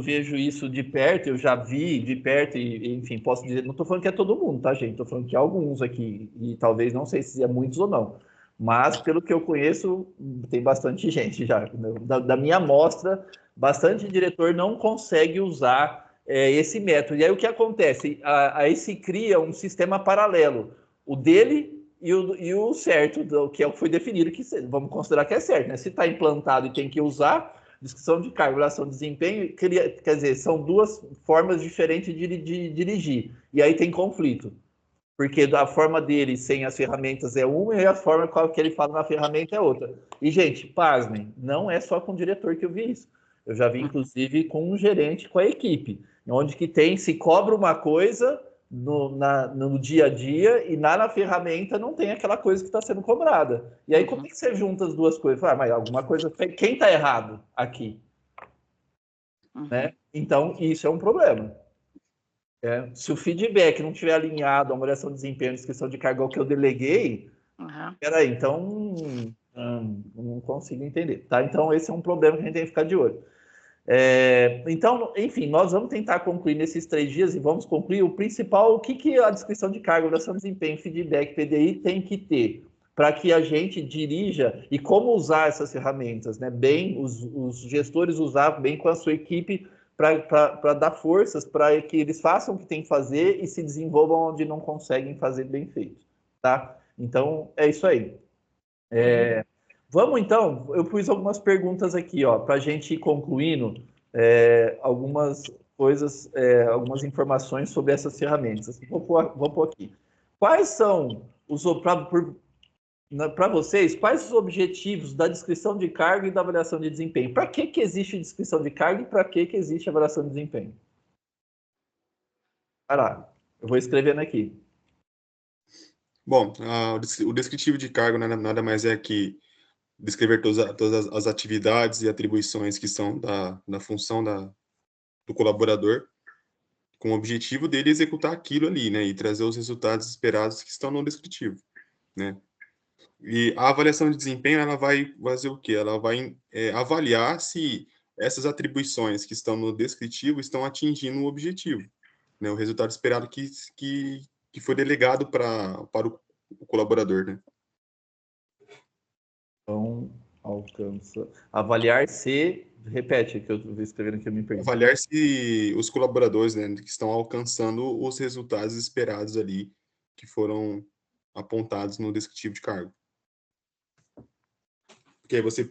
vejo isso de perto, eu já vi de perto, e enfim, posso dizer, não estou falando que é todo mundo, tá, gente? Estou falando que é alguns aqui, e talvez não sei se é muitos ou não. Mas, pelo que eu conheço, tem bastante gente já. Da minha amostra, bastante diretor não consegue usar esse método. E aí o que acontece? Aí se cria um sistema paralelo. O dele e o certo, que é o que foi definido, que vamos considerar que é certo, né? Se está implantado e tem que usar, descrição de cargo, avaliação de desempenho, quer dizer, são 2 formas diferentes de dirigir. E aí tem conflito. Porque a forma dele sem as ferramentas é uma e a forma que ele fala na ferramenta é outra. E, gente, pasmem, não é só com o diretor que eu vi isso. Eu já vi, inclusive, com um gerente, com a equipe, onde que se cobra uma coisa no dia a dia e na ferramenta não tem aquela coisa que está sendo cobrada. E aí, como é que você junta as 2 coisas? Mas alguma coisa... Quem está errado aqui? Né? Então, isso é um problema. Se o feedback não estiver alinhado à avaliação de desempenho, descrição de cargo ao que eu deleguei, peraí, então não consigo entender. Tá? Então, esse é um problema que a gente tem que ficar de olho. Então, enfim, nós vamos tentar concluir nesses 3 dias e vamos concluir o principal, o que a descrição de cargo, avaliação de desempenho, feedback, PDI tem que ter para que a gente dirija e como usar essas ferramentas, né? Bem, os gestores usar bem com a sua equipe para dar forças para que eles façam o que tem que fazer e se desenvolvam onde não conseguem fazer bem feito, tá? Então, é isso aí. Vamos, então, eu pus algumas perguntas aqui, ó, para a gente ir concluindo algumas coisas, algumas informações sobre essas ferramentas. Vou pôr aqui. Quais são os... para vocês, quais os objetivos da descrição de cargo e da avaliação de desempenho? Para que existe descrição de cargo e para que existe avaliação de desempenho? Lá, eu vou escrevendo aqui. Bom, o descritivo de cargo nada mais é que descrever todas as atividades e atribuições que são da função do colaborador, com o objetivo dele executar aquilo ali, né, e trazer os resultados esperados que estão no descritivo, né. E a avaliação de desempenho, ela vai fazer o quê? Ela vai avaliar se essas atribuições que estão no descritivo estão atingindo o objetivo, né, o resultado esperado que foi delegado para o colaborador, né. Então, alcança. Avaliar se. Repete, que eu vou escrevendo aqui, eu me perdi. Avaliar se os colaboradores, né, que estão alcançando os resultados esperados ali, que foram apontados no descritivo de cargo. Porque aí você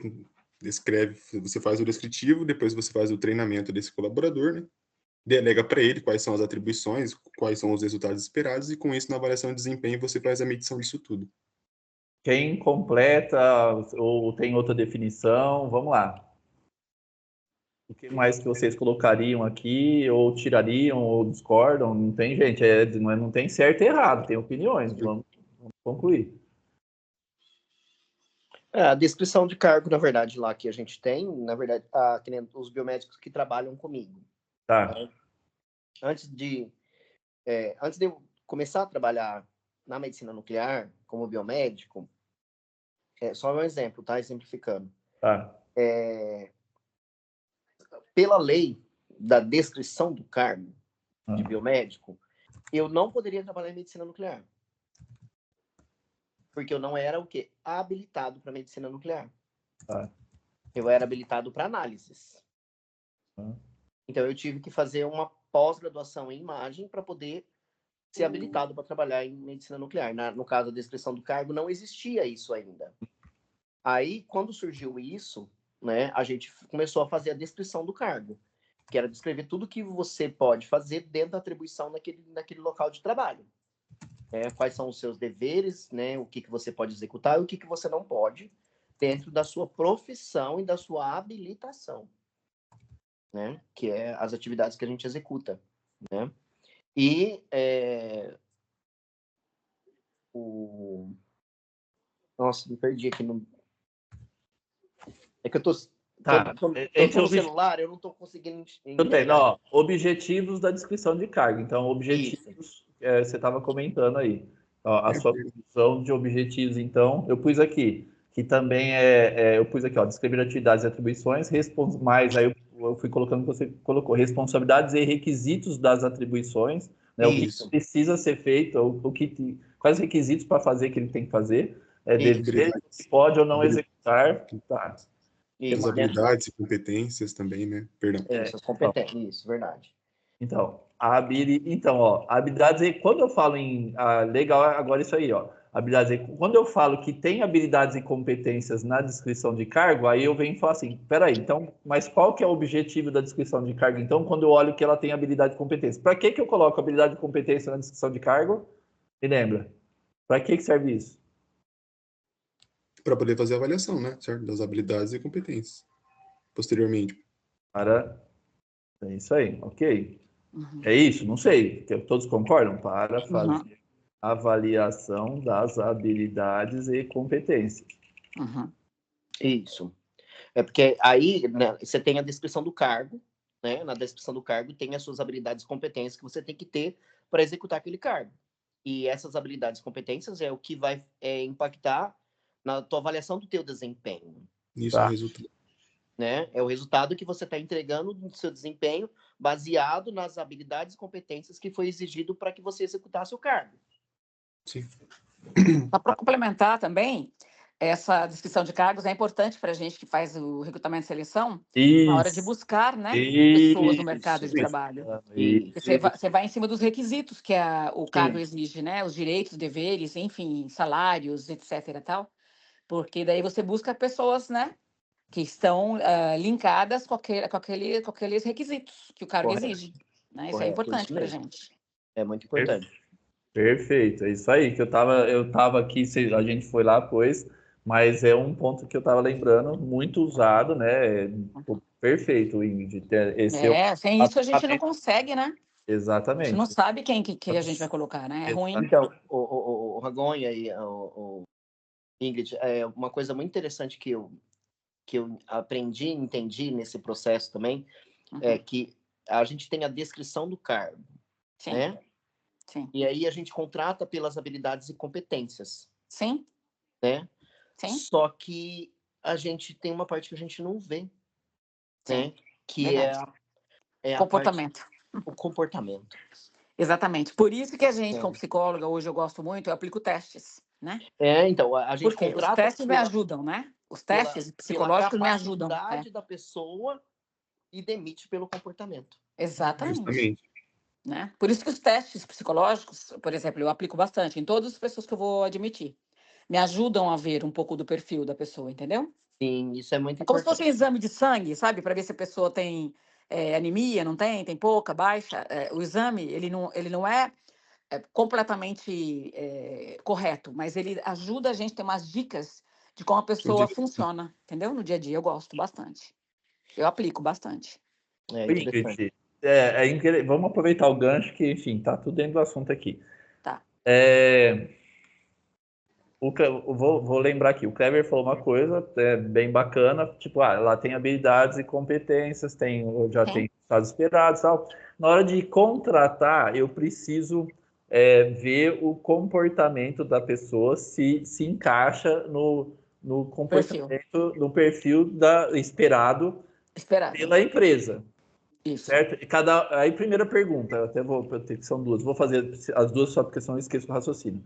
descreve, você faz o descritivo, depois você faz o treinamento desse colaborador, né? Delega para ele quais são as atribuições, quais são os resultados esperados, e com isso, na avaliação de desempenho, você faz a medição disso tudo. Quem completa ou tem outra definição? Vamos lá. O que mais que vocês colocariam aqui, ou tirariam, ou discordam? Não tem, gente, não tem certo e errado, tem opiniões. Vamos concluir. A descrição de cargo, na verdade, lá que a gente tem, na verdade, os biomédicos que trabalham comigo. Tá. Antes de eu começar a trabalhar na medicina nuclear como biomédico, só um exemplo, tá? Exemplificando. Tá. Pela lei da descrição do cargo de biomédico, eu não poderia trabalhar em medicina nuclear. Porque eu não era o quê? Habilitado para medicina nuclear. Tá. Eu era habilitado para análises. Então, eu tive que fazer uma pós-graduação em imagem para poder ser habilitado para trabalhar em medicina nuclear. No caso da descrição do cargo, não existia isso ainda. Aí, quando surgiu isso, né, a gente começou a fazer a descrição do cargo, que era descrever tudo que você pode fazer dentro da atribuição naquele local de trabalho. Quais são os seus deveres, né, o que você pode executar e o que você não pode, dentro da sua profissão e da sua habilitação, né, que é as atividades que a gente executa, né. E Nossa, me perdi aqui no... É que eu tô no celular, eu não tô conseguindo enxergar. Objetivos da descrição de cargo. Então, objetivos, você estava comentando aí. A sua função de objetivos, então, eu pus aqui, que também eu pus aqui, descrever atividades e atribuições, mais, aí eu fui colocando que você colocou, responsabilidades e requisitos das atribuições, né, o que precisa ser feito, quais requisitos para fazer que ele tem que fazer, dever, que pode ou não executar, tá. As habilidades e competências também, né? Perdão. Isso, as competências, isso, verdade. Então, habilidades, quando eu falo em... legal agora isso aí, habilidades, quando eu falo que tem habilidades e competências na descrição de cargo, aí eu venho e falo assim, peraí, então, mas qual que é o objetivo da descrição de cargo? Então, quando eu olho que ela tem habilidade e competência, para que eu coloco habilidade e competência na descrição de cargo? Me lembra? Para que serve isso? Para poder fazer a avaliação, né? Certo? Das habilidades e competências. Posteriormente. É isso aí, ok. É isso? Não sei. Todos concordam? Para fazer avaliação das habilidades e competências. Isso. Porque aí, né, você tem a descrição do cargo, né? Na descrição do cargo tem as suas habilidades e competências que você tem que ter para executar aquele cargo. E essas habilidades e competências é o que vai impactar na tua avaliação do teu desempenho. Isso é o resultado. Né? É o resultado que você está entregando do seu desempenho baseado nas habilidades e competências que foi exigido para que você executasse o cargo. Sim. Para complementar também, essa descrição de cargos é importante para a gente que faz o recrutamento e seleção na hora de buscar, né, pessoas no mercado de trabalho. Você vai em cima dos requisitos que o cargo exige, né, os direitos, deveres, enfim, salários, etc. Tal, porque daí você busca pessoas, né, que estão linkadas com aqueles requisitos que o cargo exige. Né? Isso é importante para a gente. É muito importante. Perfeito, é isso aí que eu tava aqui, a gente foi lá, pois, mas é um ponto que eu tava lembrando, muito usado, né? Pô, perfeito, Ingrid, esse é o Sem isso a gente não consegue, né? A gente não exatamente. sabe quem a gente vai colocar, né? É ruim. Então, o Ragonha e o Ingrid, uma coisa muito interessante que eu aprendi, entendi nesse processo também, é que a gente tem a descrição do cargo, Sim, né? sim, E aí a gente contrata pelas habilidades e competências, sim, né? sim, Só que a gente tem uma parte que a gente não vê, sim, né? Que verdade. é a parte, Comportamento. o comportamento. Exatamente. Por isso que a gente, como É, psicóloga, hoje eu gosto muito, eu aplico testes, né? então, a gente Porque os contrata testes me ajudam, né? Os testes pela psicológicos me ajudam. capacidade da pessoa e demite pelo comportamento. Exatamente. Justamente. Né? Por isso que os testes psicológicos, por exemplo, eu aplico bastante em todas as pessoas que eu vou admitir. Me ajudam a ver um pouco do perfil da pessoa, entendeu? Sim, isso é muito É como se importante. fosse um exame de sangue, sabe? Para ver se a pessoa tem anemia, não tem pouca, baixa. O exame, ele não é completamente correto, mas ele ajuda a gente a ter umas dicas de como a pessoa funciona, entendeu? No dia a dia, eu gosto bastante. Eu aplico bastante. É interessante. Ingrid, vamos aproveitar o gancho que, enfim, tá tudo dentro do assunto aqui. Tá. Vou lembrar aqui, o Kleber falou uma coisa bem bacana, tipo, ela tem habilidades e competências, já tem Sim. resultados esperados e tal. Na hora de contratar, eu preciso ver o comportamento da pessoa, se encaixa no Perfil. comportamento, no perfil esperado Esperado. pela empresa. Isso. Certo? Aí, primeira pergunta, eu até vou, são duas, vou fazer as duas só porque senão eu esqueço o raciocínio.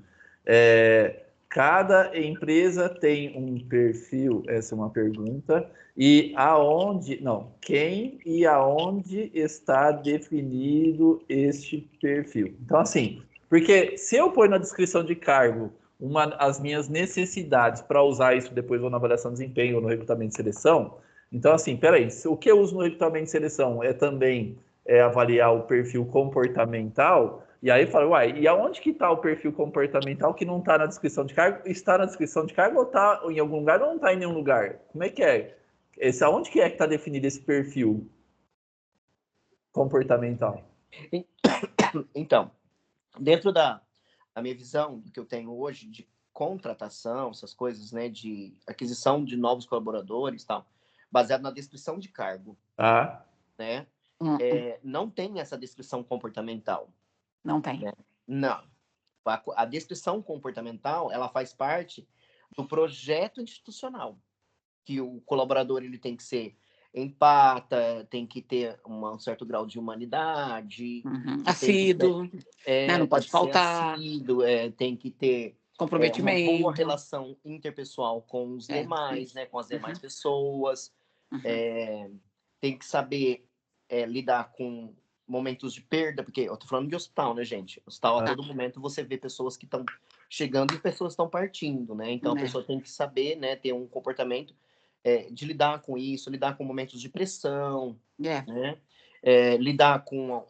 Cada empresa tem um perfil, essa é uma pergunta, e quem e aonde está definido este perfil? Então, assim, porque se eu pôr na descrição de cargo as minhas necessidades para usar isso depois ou na avaliação de desempenho ou no recrutamento e seleção, então, assim, peraí, o que eu uso no recrutamento e seleção é também avaliar o perfil comportamental, e aí fala, uai, e aonde que está o perfil comportamental que não está na descrição de cargo? Está na descrição de cargo ou está em algum lugar ou não está em nenhum lugar? Como é que é? Aonde que está definido esse perfil comportamental? Então, dentro da minha visão, do que eu tenho hoje de contratação, essas coisas, né, de aquisição de novos colaboradores, tal, baseado na descrição de cargo, Tá? né? Não tem essa descrição comportamental. Não tem. Né? Não. A descrição comportamental, ela faz parte do projeto institucional, que o colaborador ele tem que ser empata, tem que ter um certo grau de humanidade, tem que Assíduo, né? Não tem pode que ser faltar. assíduo, tem que ter uma boa Comprometimento. relação interpessoal com os demais, né, com as demais pessoas, tem que saber lidar com momentos de perda, porque eu tô falando de hospital, né, gente? Hospital, a todo momento você vê pessoas que estão chegando e pessoas estão partindo, né? Então a pessoa tem que saber, né, ter um comportamento de lidar com isso, lidar com momentos de pressão, né? Lidar com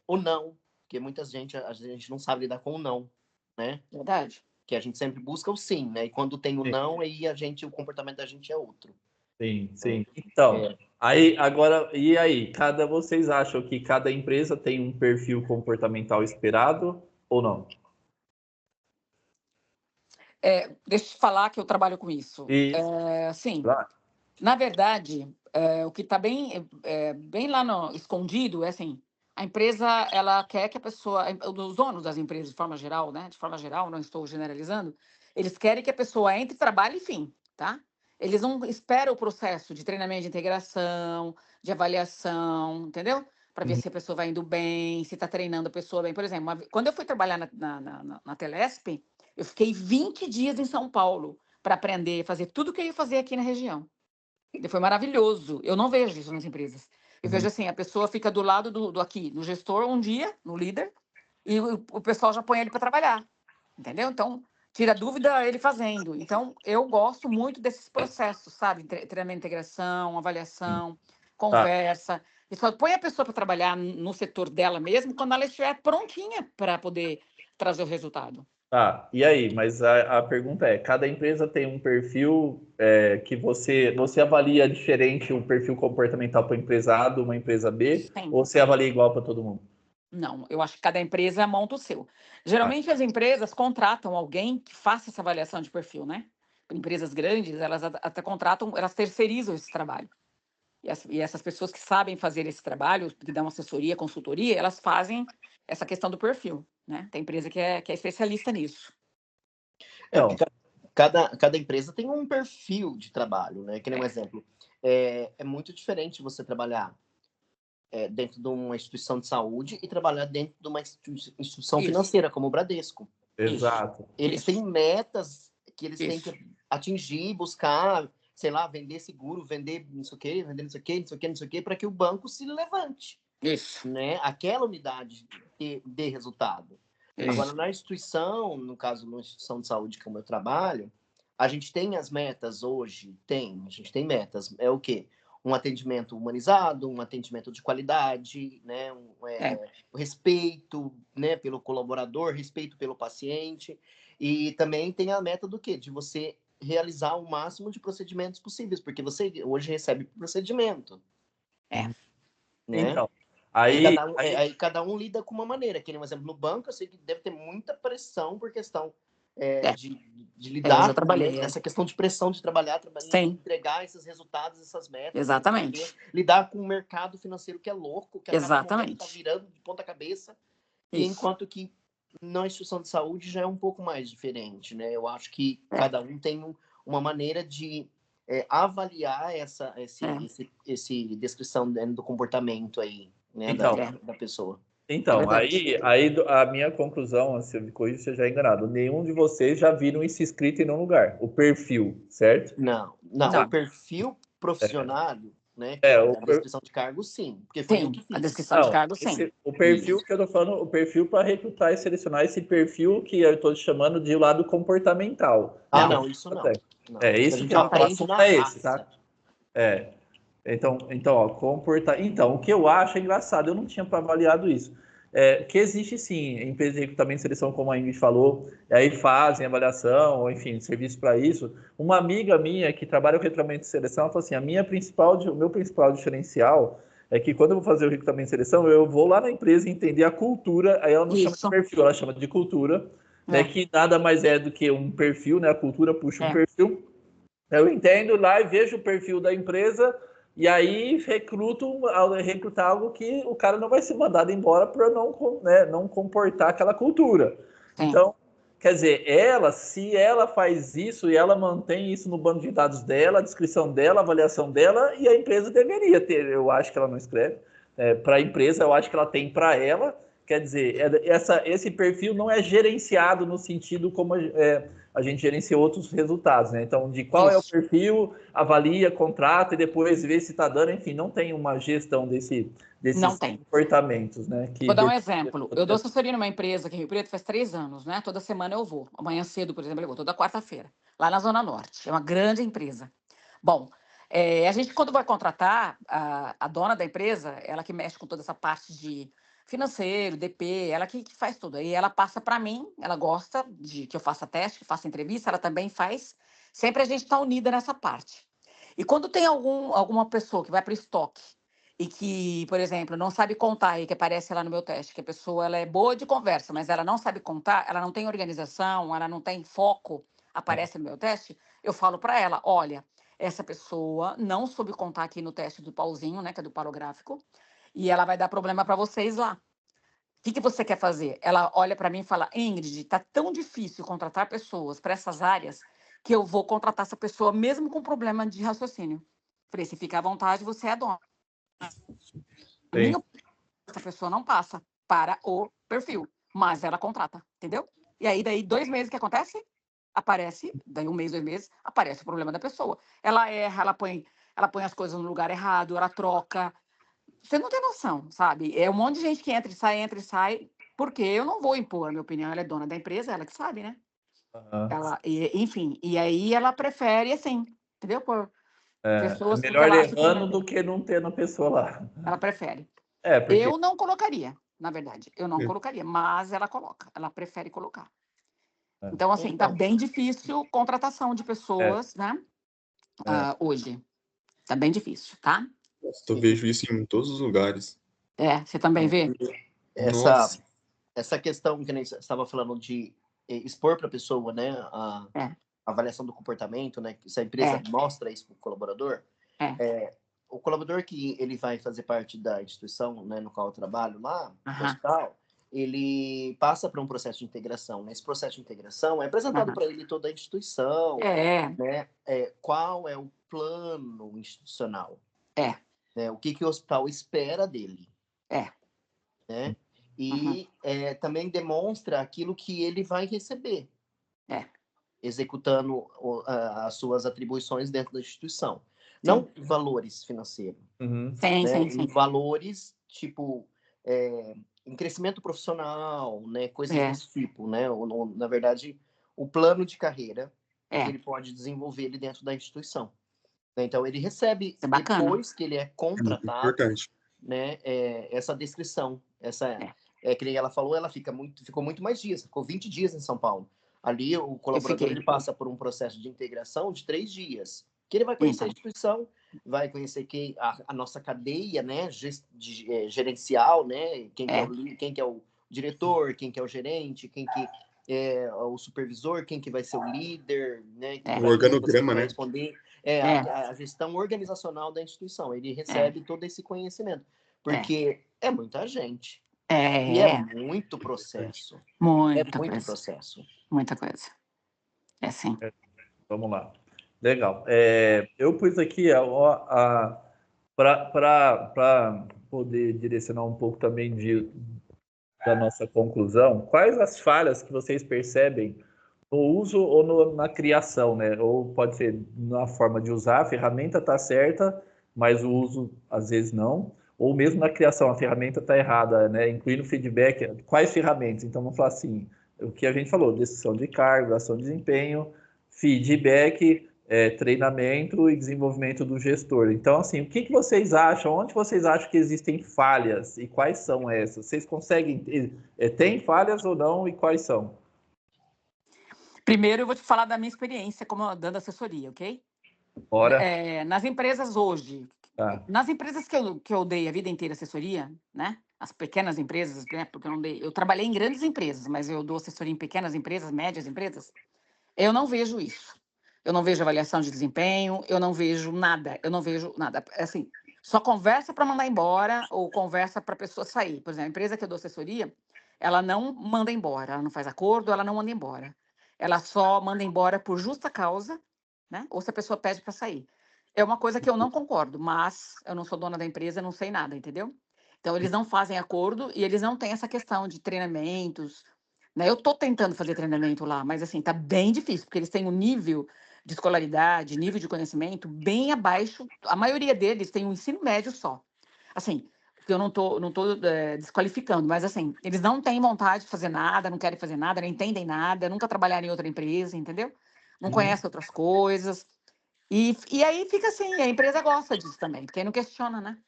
o não, porque a gente não sabe lidar com o não, né? Verdade. Que a gente sempre busca o sim, né? E quando tem o não, aí o comportamento da gente é outro. Sim, Né? sim. Então, aí agora, e aí? Vocês acham que cada empresa tem um perfil comportamental esperado ou não? Deixa eu te falar que eu trabalho com isso. Sim, Claro. na verdade, o que está bem lá escondido é assim, a empresa ela quer que a pessoa, os donos das empresas de forma geral, né? De forma geral, não estou generalizando, eles querem que a pessoa entre, trabalhe e fim, tá? Eles não esperam o processo de treinamento de integração, de avaliação, entendeu? Para ver se a pessoa vai indo bem, se está treinando a pessoa bem. Por exemplo, quando eu fui trabalhar na Telesp, eu fiquei 20 dias em São Paulo para aprender, fazer tudo o que eu ia fazer aqui na região. E foi maravilhoso. Eu não vejo isso nas empresas. Eu vejo assim, a pessoa fica do lado do aqui, no gestor um dia, no líder, e o pessoal já põe ele para trabalhar. Entendeu? Então, tira dúvida ele fazendo. Então, eu gosto muito desses processos, sabe? Treinamento, integração, avaliação, Tá. conversa. E só põe a pessoa para trabalhar no setor dela mesmo quando ela estiver prontinha para poder trazer o resultado. Tá, e aí? Mas a pergunta é, cada empresa tem um perfil que você avalia diferente o perfil comportamental para a empresa A de uma empresa B? Sim. Ou você avalia igual para todo mundo? Não, eu acho que cada empresa monta o seu. Geralmente as empresas contratam alguém que faça essa avaliação de perfil, né? Empresas grandes, elas até contratam, elas terceirizam esse trabalho. E essas pessoas que sabem fazer esse trabalho, que dão assessoria, consultoria, elas fazem essa questão do perfil, né? Tem empresa que é especialista nisso. Porque cada empresa tem um perfil de trabalho, né? Que nem um exemplo. É muito diferente você trabalhar dentro de uma instituição de saúde e trabalhar dentro de uma instituição financeira, como o Bradesco. Exato. Eles têm metas que eles têm que atingir, buscar, sei lá, vender seguro, vender não sei o quê, vender não sei o quê, não sei o quê, não sei o quê, para que o banco se levante. Isso. Né? Aquela unidade dê resultado. Agora, na instituição, no caso, numa instituição de saúde como eu trabalho, a gente tem as metas hoje? A gente tem metas. É o quê? Um atendimento humanizado, um atendimento de qualidade, né? O respeito, né, pelo colaborador, respeito pelo paciente. E também tem a meta do quê? De você realizar o máximo de procedimentos possíveis, porque você hoje recebe procedimento. Né? Então, aí cada um lida com uma maneira. Que, por exemplo, no banco, eu sei que deve ter muita pressão por questão de lidar nessa questão de pressão de trabalhar, entregar esses resultados, essas metas. Exatamente. Lidar com o mercado financeiro que é louco, que a cada momento está virando de ponta cabeça. E enquanto que na instituição de saúde já é um pouco mais diferente, né? Eu acho que cada um tem uma maneira de avaliar essa descrição do comportamento aí, né, da pessoa. Então, aí a minha conclusão, se eu me corrigir, você já é enganado. Nenhum de vocês já viram isso escrito em nenhum lugar. O perfil, certo? Não. O perfil profissional, né? Que a descrição de cargo, sim. Porque foi eu que fiz. A descrição de cargo, sim. O perfil que eu tô falando, o perfil para recrutar e selecionar esse perfil que eu estou chamando de lado comportamental. Não, isso não. Isso que o assunto é esse, tá? Então, o que eu acho é engraçado, eu não tinha avaliado isso. Que existe sim, empresas de recrutamento e seleção, como a Ingrid falou, aí fazem avaliação, ou enfim, serviço para isso. Uma amiga minha que trabalha com recrutamento e seleção, ela falou assim: o meu principal diferencial é que quando eu vou fazer o recrutamento e seleção, eu vou lá na empresa entender a cultura, aí ela não chama de perfil, ela chama de cultura, né, que nada mais é do que um perfil, né, a cultura puxa um perfil. Eu entendo lá e vejo o perfil da empresa e aí recrutar algo que o cara não vai ser mandado embora para não comportar aquela cultura. Então, quer dizer, se ela faz isso e ela mantém isso no banco de dados dela, a descrição dela, a avaliação dela, e a empresa deveria ter, eu acho que ela não escreve, para a empresa, eu acho que ela tem para ela, quer dizer, esse perfil não é gerenciado no sentido como a gente gerencia outros resultados, né? Então, de qual é o perfil, avalia, contrata e depois vê se está dando, enfim, não tem uma gestão desses comportamentos, né? Vou dar um exemplo. Eu dou assessoria numa empresa aqui em Rio Preto faz 3 anos, né? Toda semana eu vou. Amanhã cedo, por exemplo, eu vou toda quarta-feira, lá na Zona Norte. É uma grande empresa. Bom, a gente, quando vai contratar, a dona da empresa, ela que mexe com toda essa parte de financeiro, DP, ela que faz tudo. Aí ela passa para mim, ela gosta de que eu faça teste, que faça entrevista, ela também faz. Sempre a gente está unida nessa parte. E quando tem alguma pessoa que vai para o estoque e que, por exemplo, não sabe contar, e que aparece lá no meu teste, que a pessoa ela é boa de conversa, mas ela não sabe contar, ela não tem organização, ela não tem foco, aparece no meu teste, eu falo para ela: olha, essa pessoa não soube contar aqui no teste do pauzinho, né, que é do parográfico, e ela vai dar problema para vocês lá. O que você quer fazer? Ela olha para mim e fala: Ingrid, tá tão difícil contratar pessoas para essas áreas que eu vou contratar essa pessoa mesmo com problema de raciocínio. Falei: se fica à vontade, você é dona. Essa pessoa não passa para o perfil, mas ela contrata, entendeu? E aí, daí 2 meses, o que acontece? Aparece, daí 1 mês, 2 meses, aparece o problema da pessoa. Ela erra, ela põe as coisas no lugar errado, ela troca. Você não tem noção, sabe? É um monte de gente que entra e sai, porque eu não vou impor a minha opinião, ela é dona da empresa, ela que sabe, né? Enfim, e aí ela prefere assim, entendeu? Por pessoas melhor errando do que não tendo a pessoa lá. Ela prefere. Porque eu não colocaria. na verdade. Eu não colocaria, mas ela coloca. Ela prefere colocar. É. Então, assim, tá Então, bem difícil contratação de pessoas, né? Hoje. Tá bem difícil, tá? Eu vejo isso em todos os lugares. Você também vê? Nossa. Essa questão que você estava falando de expor para a pessoa, né, a avaliação do comportamento, né, se a empresa mostra isso para o colaborador, o colaborador que ele vai fazer parte da instituição, né, no qual eu trabalho lá, no hospital, ele passa por um processo de integração. Nesse processo de integração é apresentado para ele toda a instituição, né, qual é o plano institucional, né, o que o hospital espera dele, né? E também demonstra aquilo que ele vai receber, executando as suas atribuições dentro da instituição. Não valores financeiros, né? Sim. Valores, tipo, em crescimento profissional, né? Coisas desse tipo, né? Na verdade, o plano de carreira que ele pode desenvolver ali dentro da instituição. Então, ele recebe, depois que ele é contratado, né, essa descrição, que nem ela falou, ela ficou muito mais dias, ficou 20 dias em São Paulo. Ali o colaborador ele passa por um processo de integração de 3 dias, que ele vai conhecer a instituição, vai conhecer a nossa cadeia, né, gerencial, né, quem que é o diretor, quem que é o gerente, quem que é o supervisor, quem que vai ser o líder, né, o organograma, né? Responder, a gestão organizacional da instituição. Ele recebe todo esse conhecimento. Porque é muita gente. E é muito processo. Muito processo. Muita coisa. Sim. Vamos lá. Legal. Eu pus aqui para poder direcionar um pouco também da nossa conclusão, quais as falhas que vocês percebem no uso ou na criação, né? Ou pode ser na forma de usar, a ferramenta está certa, mas o uso às vezes não. Ou mesmo na criação, a ferramenta está errada, né? Incluindo feedback, quais ferramentas? Então, vamos falar assim, o que a gente falou, descrição de cargo, ação de desempenho, feedback, treinamento e desenvolvimento do gestor. Então, assim, o que vocês acham? Onde vocês acham que existem falhas e quais são essas? Vocês conseguem... tem falhas ou não e quais são? Primeiro, eu vou te falar da minha experiência como dando assessoria, ok? Bora. Nas empresas hoje, nas empresas que eu dei a vida inteira assessoria, né? As pequenas empresas, né? Porque eu trabalhei em grandes empresas, mas eu dou assessoria em pequenas empresas, médias empresas. Eu não vejo isso. Eu não vejo avaliação de desempenho, eu não vejo nada. Assim, só conversa para mandar embora ou conversa para a pessoa sair. Por exemplo, a empresa que eu dou assessoria, ela não manda embora, ela não faz acordo, ela não manda embora. Ela só manda embora por justa causa, né? Ou se a pessoa pede para sair. É uma coisa que eu não concordo, mas eu não sou dona da empresa, não sei nada, entendeu? Então, eles não fazem acordo e eles não têm essa questão de treinamentos, né? Eu estou tentando fazer treinamento lá, mas assim, tá bem difícil, porque eles têm um nível de escolaridade, nível de conhecimento bem abaixo. A maioria deles tem um ensino médio só. Assim, porque eu não tô desqualificando, mas assim, eles não têm vontade de fazer nada, não querem fazer nada, não entendem nada, nunca trabalharam em outra empresa, entendeu? Não conhecem outras coisas. E aí fica assim, a empresa gosta disso também, porque aí não questiona, né?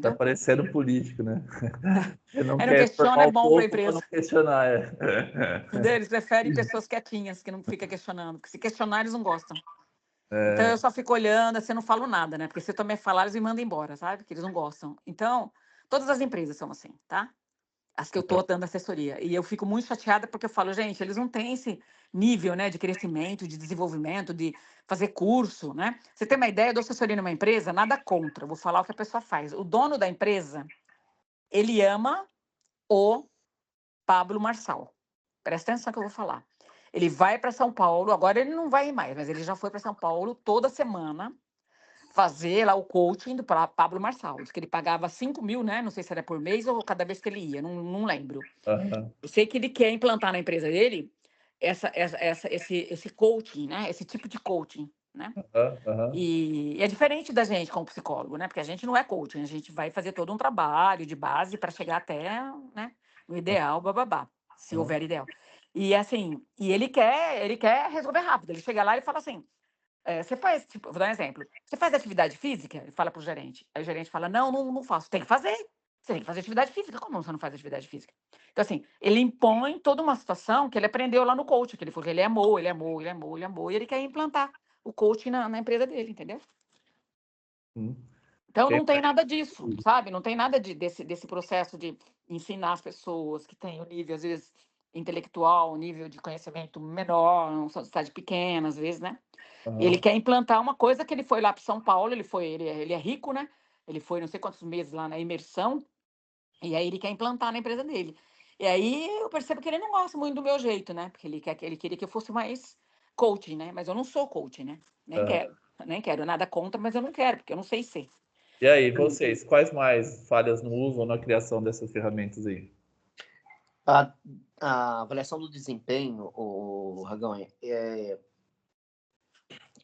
Tá parecendo político, né? Eu não Aí não quero questiona, formar é o bom para a povo para empresa. não questionar. Entendeu? Eles preferem pessoas quietinhas, que não ficam questionando, porque se questionar, eles não gostam. Então, eu só fico olhando, assim, não falo nada, né? Porque se eu também falar, eles me mandam embora, sabe? Porque eles não gostam. Então, todas as empresas são assim, tá? As que eu tô dando assessoria. E eu fico muito chateada porque eu falo, gente, eles não têm esse nível, né, de crescimento, de desenvolvimento, de fazer curso, né? Você tem uma ideia, eu dou assessoria numa empresa, nada contra, eu vou falar o que a pessoa faz. O dono da empresa, ele ama o Pablo Marçal. Presta atenção que eu vou falar. Ele vai para São Paulo, agora ele não vai mais, mas ele já foi para São Paulo toda semana fazer lá o coaching do Pablo Marçal. Diz que ele pagava 5 mil, né? Não sei se era por mês ou cada vez que ele ia, não lembro. Eu sei que ele quer implantar na empresa dele esse coaching, né? Esse tipo de coaching, né? E é diferente da gente como psicólogo, né? Porque a gente não é coaching, a gente vai fazer todo um trabalho de base para chegar até, né, no ideal, bababá, se houver ideal. E assim, ele quer resolver rápido. Ele chega lá e fala assim: você faz, tipo, vou dar um exemplo. Você faz atividade física? Ele fala pro gerente. Aí o gerente fala: não faço. Tem que fazer. Você tem que fazer atividade física. Como você não faz atividade física? Então, assim, ele impõe toda uma situação que ele aprendeu lá no coach, que ele falou que ele amou, e ele quer implantar o coaching na empresa dele, entendeu? Então, não tem nada disso, sabe? Não tem nada desse processo de ensinar as pessoas que têm o nível, às vezes, intelectual, um nível de conhecimento menor, não são cidade pequena, às vezes, né? Ele quer implantar uma coisa que ele foi lá para São Paulo, ele é rico, né? Ele foi não sei quantos meses lá na imersão, e aí ele quer implantar na empresa dele. E aí eu percebo que ele não gosta muito do meu jeito, né? Porque ele queria que eu fosse mais coaching, né? Mas eu não sou coaching, né? Nem quero nada contra, mas eu não quero, porque eu não sei ser. E aí, vocês, quais mais falhas no uso ou na criação dessas ferramentas aí? A avaliação do desempenho, o Ragão,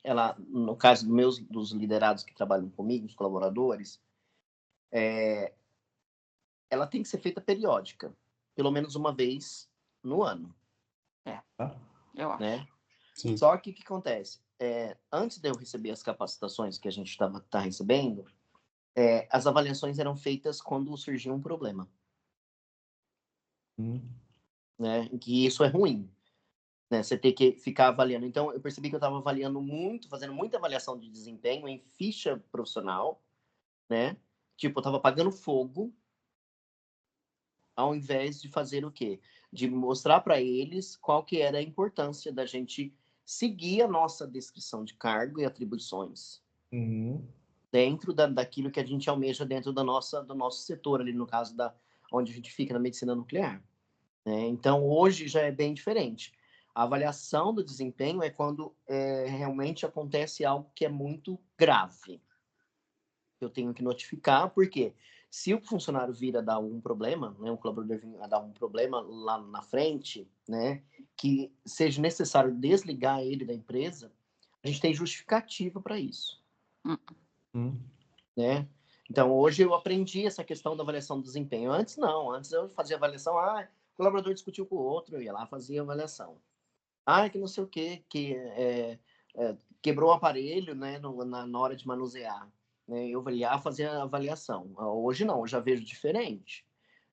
ela, no caso dos liderados que trabalham comigo, os colaboradores, ela tem que ser feita periódica, pelo menos uma vez no ano. Eu acho. Né? Sim. Só que o que acontece? Antes de eu receber as capacitações que a gente tá recebendo, as avaliações eram feitas quando surgia um problema. Né? Que isso é ruim. Né? Você tem que ficar avaliando. Então, eu percebi que eu estava fazendo muita avaliação de desempenho em ficha profissional, né? Tipo, eu estava pagando fogo, ao invés de fazer o quê? De mostrar para eles qual que era a importância da gente seguir a nossa descrição de cargo e atribuições dentro daquilo que a gente almeja dentro do nosso setor, ali no caso onde a gente fica na medicina nuclear. Né? Então, hoje já é bem diferente. A avaliação do desempenho é quando realmente acontece algo que é muito grave. Eu tenho que notificar, porque se o funcionário vir a dar algum problema, né, um colaborador vir a dar um problema lá na frente, né, que seja necessário desligar ele da empresa, a gente tem justificativa para isso. Né? Então, hoje eu aprendi essa questão da avaliação do desempenho. Antes, não. Antes eu fazia avaliação, o colaborador discutiu com o outro, eu ia lá fazia avaliação. Que não sei o quê, que quebrou o aparelho, né, na hora de manusear. Né, eu ia lá fazer a avaliação. Hoje não, eu já vejo diferente.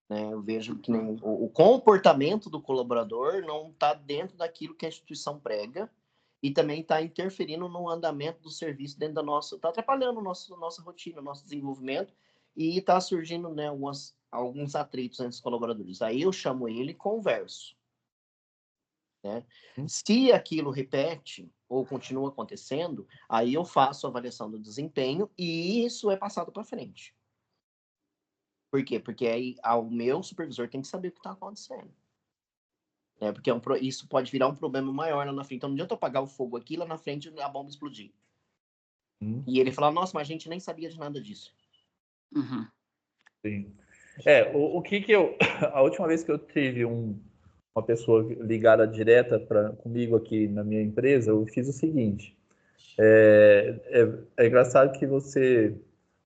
Né, eu vejo que o comportamento do colaborador não está dentro daquilo que a instituição prega e também está interferindo no andamento do serviço dentro da nossa... Está atrapalhando nossa rotina, nosso desenvolvimento e está surgindo, né, alguns atritos entre os colaboradores. Aí eu chamo ele e converso. Né? Se aquilo repete ou continua acontecendo, aí eu faço a avaliação do desempenho e isso é passado para frente. Por quê? Porque aí o meu supervisor tem que saber o que está acontecendo. Né? Porque isso pode virar um problema maior lá na frente. Então não adianta eu apagar o fogo aqui, lá na frente a bomba explodir. E ele fala, nossa, mas a gente nem sabia de nada disso. Sim. O que eu... A última vez que eu tive uma pessoa ligada direta comigo aqui na minha empresa, eu fiz o seguinte. É engraçado que você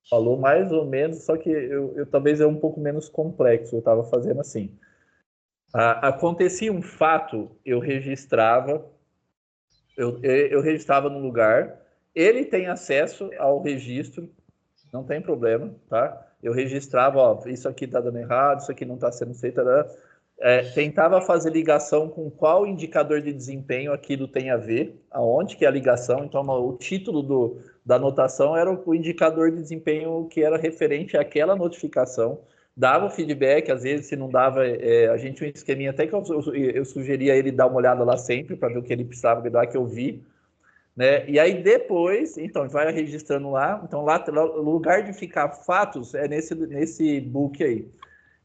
falou mais ou menos, só que eu talvez é um pouco menos complexo. Eu estava fazendo assim. Acontecia um fato, eu registrava no lugar. Ele tem acesso ao registro, não tem problema, tá? Eu registrava, isso aqui está dando errado, isso aqui não está sendo feito, tentava fazer ligação com qual indicador de desempenho aquilo tem a ver, aonde que é a ligação. Então, o título da anotação era o indicador de desempenho que era referente àquela notificação. Dava o feedback, às vezes, se não dava, a gente tinha um esqueminha, até que eu sugeria ele dar uma olhada lá sempre, para ver o que ele precisava dar, que eu vi. Né? E aí depois, então, vai registrando lá. Então, lá, o lugar de ficar fatos é nesse book aí.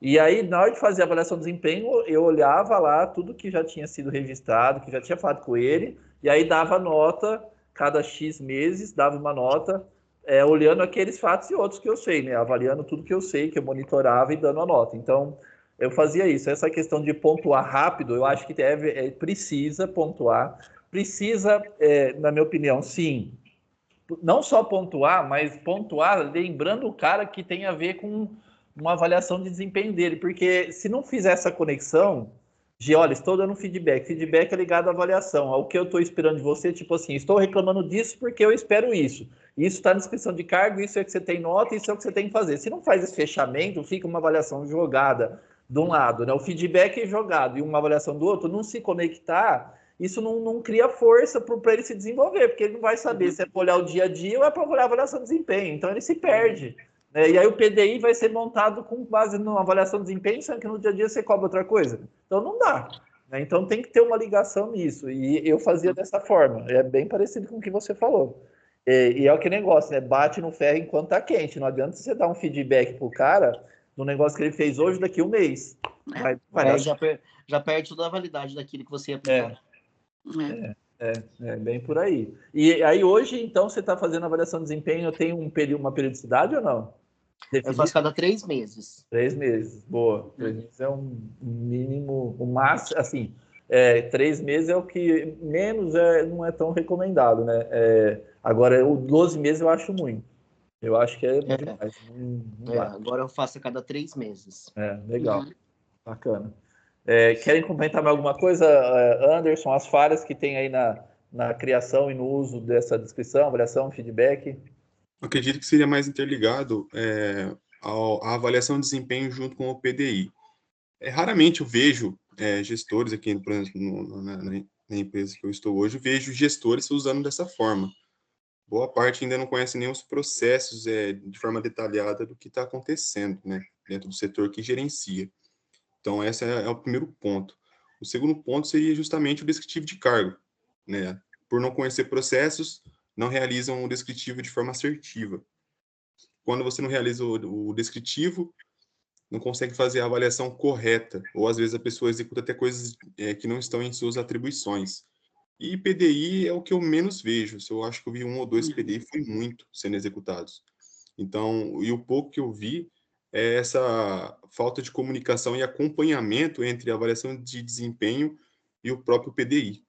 E aí, na hora de fazer a avaliação de desempenho, eu olhava lá tudo que já tinha sido registrado, que já tinha falado com ele, e aí dava nota, cada X meses, dava uma nota, olhando aqueles fatos e outros que eu sei, né? Avaliando tudo que eu sei, que eu monitorava e dando a nota. Então, eu fazia isso. Essa questão de pontuar rápido, eu acho que precisa pontuar. Precisa, na minha opinião, sim, não só pontuar, mas pontuar lembrando o cara que tem a ver com uma avaliação de desempenho dele, porque se não fizer essa conexão, Olha, estou dando feedback. Feedback é ligado à avaliação. Ao que eu estou esperando de você, tipo assim, estou reclamando disso porque eu espero isso. Isso está na descrição de cargo, isso é o que você tem nota, isso é o que você tem que fazer. Se não faz esse fechamento, fica uma avaliação jogada de um lado, né? O feedback é jogado e uma avaliação do outro, não se conectar, isso não cria força para ele se desenvolver, porque ele não vai saber se é para olhar o dia a dia ou é para olhar a avaliação de desempenho. Então ele se perde. E aí o PDI vai ser montado com base numa avaliação de desempenho, sendo que no dia a dia você cobra outra coisa. Então não dá. Então tem que ter uma ligação nisso. E eu fazia dessa forma. É bem parecido com o que você falou. E é o que negócio, né? Bate no ferro enquanto tá quente. Não adianta você dar um feedback pro cara no negócio que ele fez hoje daqui a um mês. Já perde toda a validade daquilo que você ia aplicar. É bem por aí. E aí hoje, então, você está fazendo avaliação de desempenho, tem uma periodicidade ou não? Eu faço cada 3 meses. 3 meses, boa. 3 meses é um mínimo, o máximo, assim, 3 meses é o que menos não é tão recomendado, né? Agora, o 12 meses eu acho muito. Eu acho que é demais. Agora eu faço a cada 3 meses. Legal. Bacana. Querem comentar mais alguma coisa, Anderson? As falhas que tem aí na criação e no uso dessa descrição, avaliação, feedback? Eu acredito que seria mais interligado à avaliação de desempenho junto com o PDI. Raramente eu vejo gestores aqui, por exemplo, na empresa que eu estou hoje, vejo gestores usando dessa forma. Boa parte ainda não conhece nem os processos de forma detalhada do que está acontecendo, né, dentro do setor que gerencia. Então, esse é o primeiro ponto. O segundo ponto seria justamente o descritivo de cargo, né? Por não conhecer processos, não realizam o descritivo de forma assertiva. Quando você não realiza o descritivo, não consegue fazer a avaliação correta, ou às vezes a pessoa executa até coisas que não estão em suas atribuições. E PDI é o que eu menos vejo. Se eu acho que eu vi 1 ou 2 PDI, foi muito sendo executados. Então, e o pouco que eu vi é essa falta de comunicação e acompanhamento entre a avaliação de desempenho e o próprio PDI.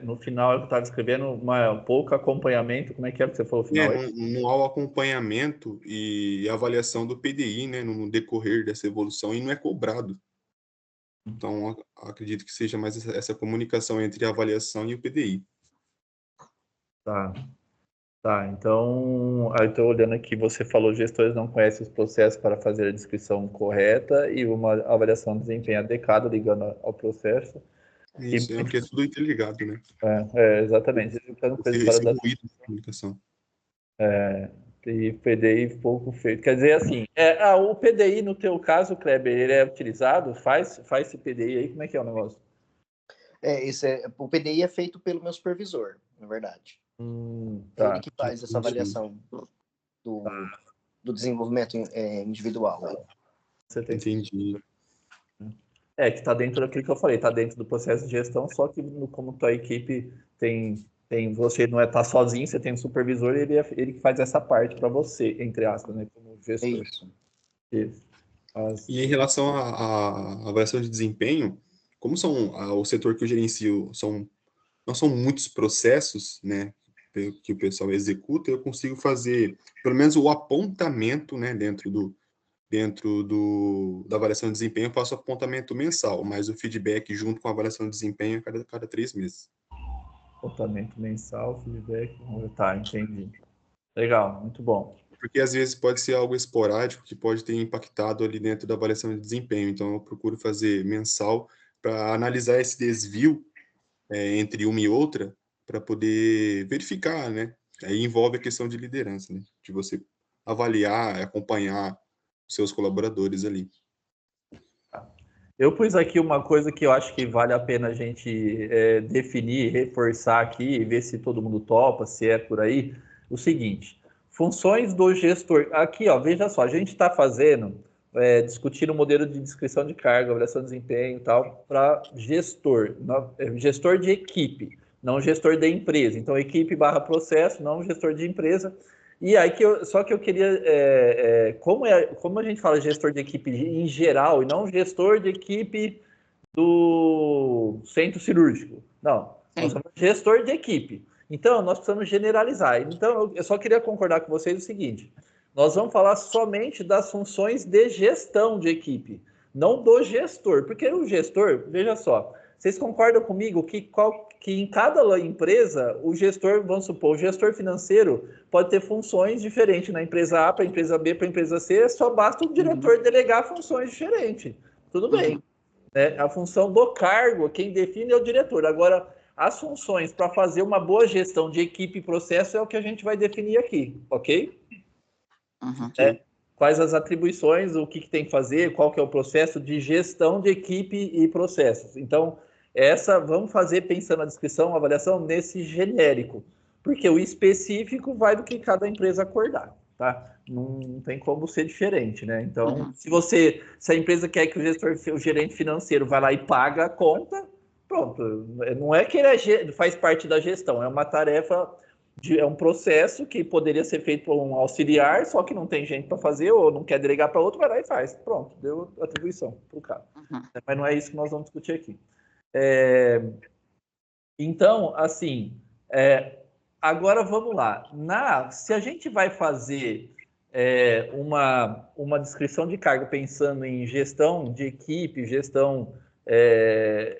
No final, eu estava escrevendo pouco acompanhamento. Como é que você falou no final? Não há o acompanhamento e avaliação do PDI, né, no decorrer dessa evolução, e não é cobrado. Então, acredito que seja mais essa comunicação entre a avaliação e o PDI. Tá, então, eu estou olhando aqui, você falou gestores não conhecem os processos para fazer a descrição correta e uma avaliação de desempenho adequada ligando ao processo. Isso, porque é tudo interligado, né? Exatamente. Esse ruído de comunicação. E PDI pouco feito. Quer dizer, assim, o PDI, no teu caso, Kleber, ele é utilizado? Faz esse PDI aí, como é que é o negócio? O PDI é feito pelo meu supervisor, na verdade. Tá. Ele que faz essa avaliação do desenvolvimento individual. Entendi. Que está dentro daquilo que eu falei, está dentro do processo de gestão, só que como tua equipe tem você não está sozinho, você tem um supervisor, ele que faz essa parte para você, entre aspas, né, como gestor. Isso. E em relação à avaliação de desempenho, como o setor que eu gerencio não são muitos processos, né, que o pessoal executa, eu consigo fazer pelo menos o apontamento, né, dentro da avaliação de desempenho, eu faço apontamento mensal, mas o feedback junto com a avaliação de desempenho é cada 3 meses. Apontamento mensal, feedback, tá, entendi. Legal, muito bom. Porque às vezes pode ser algo esporádico que pode ter impactado ali dentro da avaliação de desempenho, então eu procuro fazer mensal para analisar esse desvio entre uma e outra, para poder verificar, né? Aí envolve a questão de liderança, né? De você avaliar, acompanhar seus colaboradores ali. Eu pus aqui uma coisa que eu acho que vale a pena a gente definir, reforçar aqui e ver se todo mundo topa, se é por aí. O seguinte, funções do gestor. Aqui, ó, veja só, a gente está fazendo, discutindo o modelo de descrição de carga, avaliação de desempenho e tal, para gestor, gestor de equipe, não gestor de empresa. Então, equipe / processo, não gestor de empresa. E aí só que eu queria, como a gente fala gestor de equipe em geral e não gestor de equipe do centro cirúrgico. Não, nós somos gestor de equipe. Então, nós precisamos generalizar. Então, eu só queria concordar com vocês o seguinte, nós vamos falar somente das funções de gestão de equipe. não do gestor, porque o gestor, veja só, vocês concordam comigo que em cada empresa, o gestor, vamos supor, o gestor financeiro pode ter funções diferentes na empresa A para a empresa B para a empresa C, só basta o diretor delegar funções diferentes. Tudo bem. Né? A função do cargo, quem define é o diretor. Agora, as funções para fazer uma boa gestão de equipe e processo é o que a gente vai definir aqui, ok? Quais as atribuições, o que tem que fazer, qual que é o processo de gestão de equipe e processos. Então, vamos fazer, pensando na descrição, a avaliação nesse genérico, porque o específico vai do que cada empresa acordar, tá? Não tem como ser diferente, né? Então, se a empresa quer que o gerente financeiro vá lá e paga a conta, pronto. Não é que ele faz parte da gestão, é uma tarefa, é um processo que poderia ser feito por um auxiliar, só que não tem gente para fazer ou não quer delegar para outro, vai lá e faz. Pronto, deu atribuição para o cara. Mas não é isso que nós vamos discutir aqui. Então, assim, agora vamos lá. Se a gente vai fazer uma descrição de cargo pensando em gestão de equipe, gestão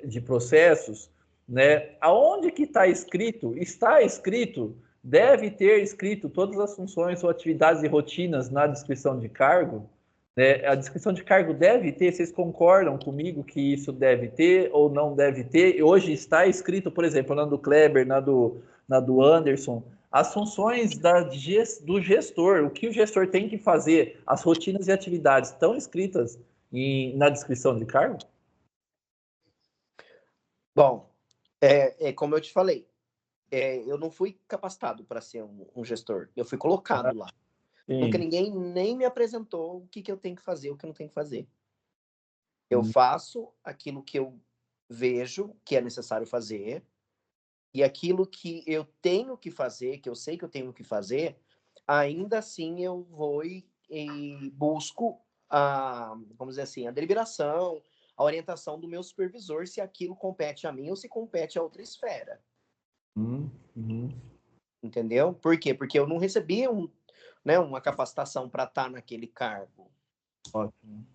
de processos, né? Aonde que está escrito? Está escrito, deve ter escrito todas as funções ou atividades e rotinas na descrição de cargo. A descrição de cargo deve ter, vocês concordam comigo que isso deve ter ou não deve ter? Hoje está escrito, por exemplo, na do Kleber, na do Anderson, as funções do gestor, o que o gestor tem que fazer, as rotinas e atividades estão escritas na descrição de cargo? Bom, como eu te falei, eu não fui capacitado para ser um gestor, eu fui colocado lá. Sim. Nunca ninguém nem me apresentou o que eu tenho que fazer, o que eu não tenho que fazer. Eu faço aquilo que eu vejo que é necessário fazer, e aquilo que eu tenho que fazer, que eu sei que eu tenho que fazer, ainda assim eu vou e busco vamos dizer assim, a deliberação, a orientação do meu supervisor, se aquilo compete a mim ou se compete a outra esfera. Entendeu? Por quê? Porque eu não recebi uma capacitação para estar naquele cargo. Ótimo.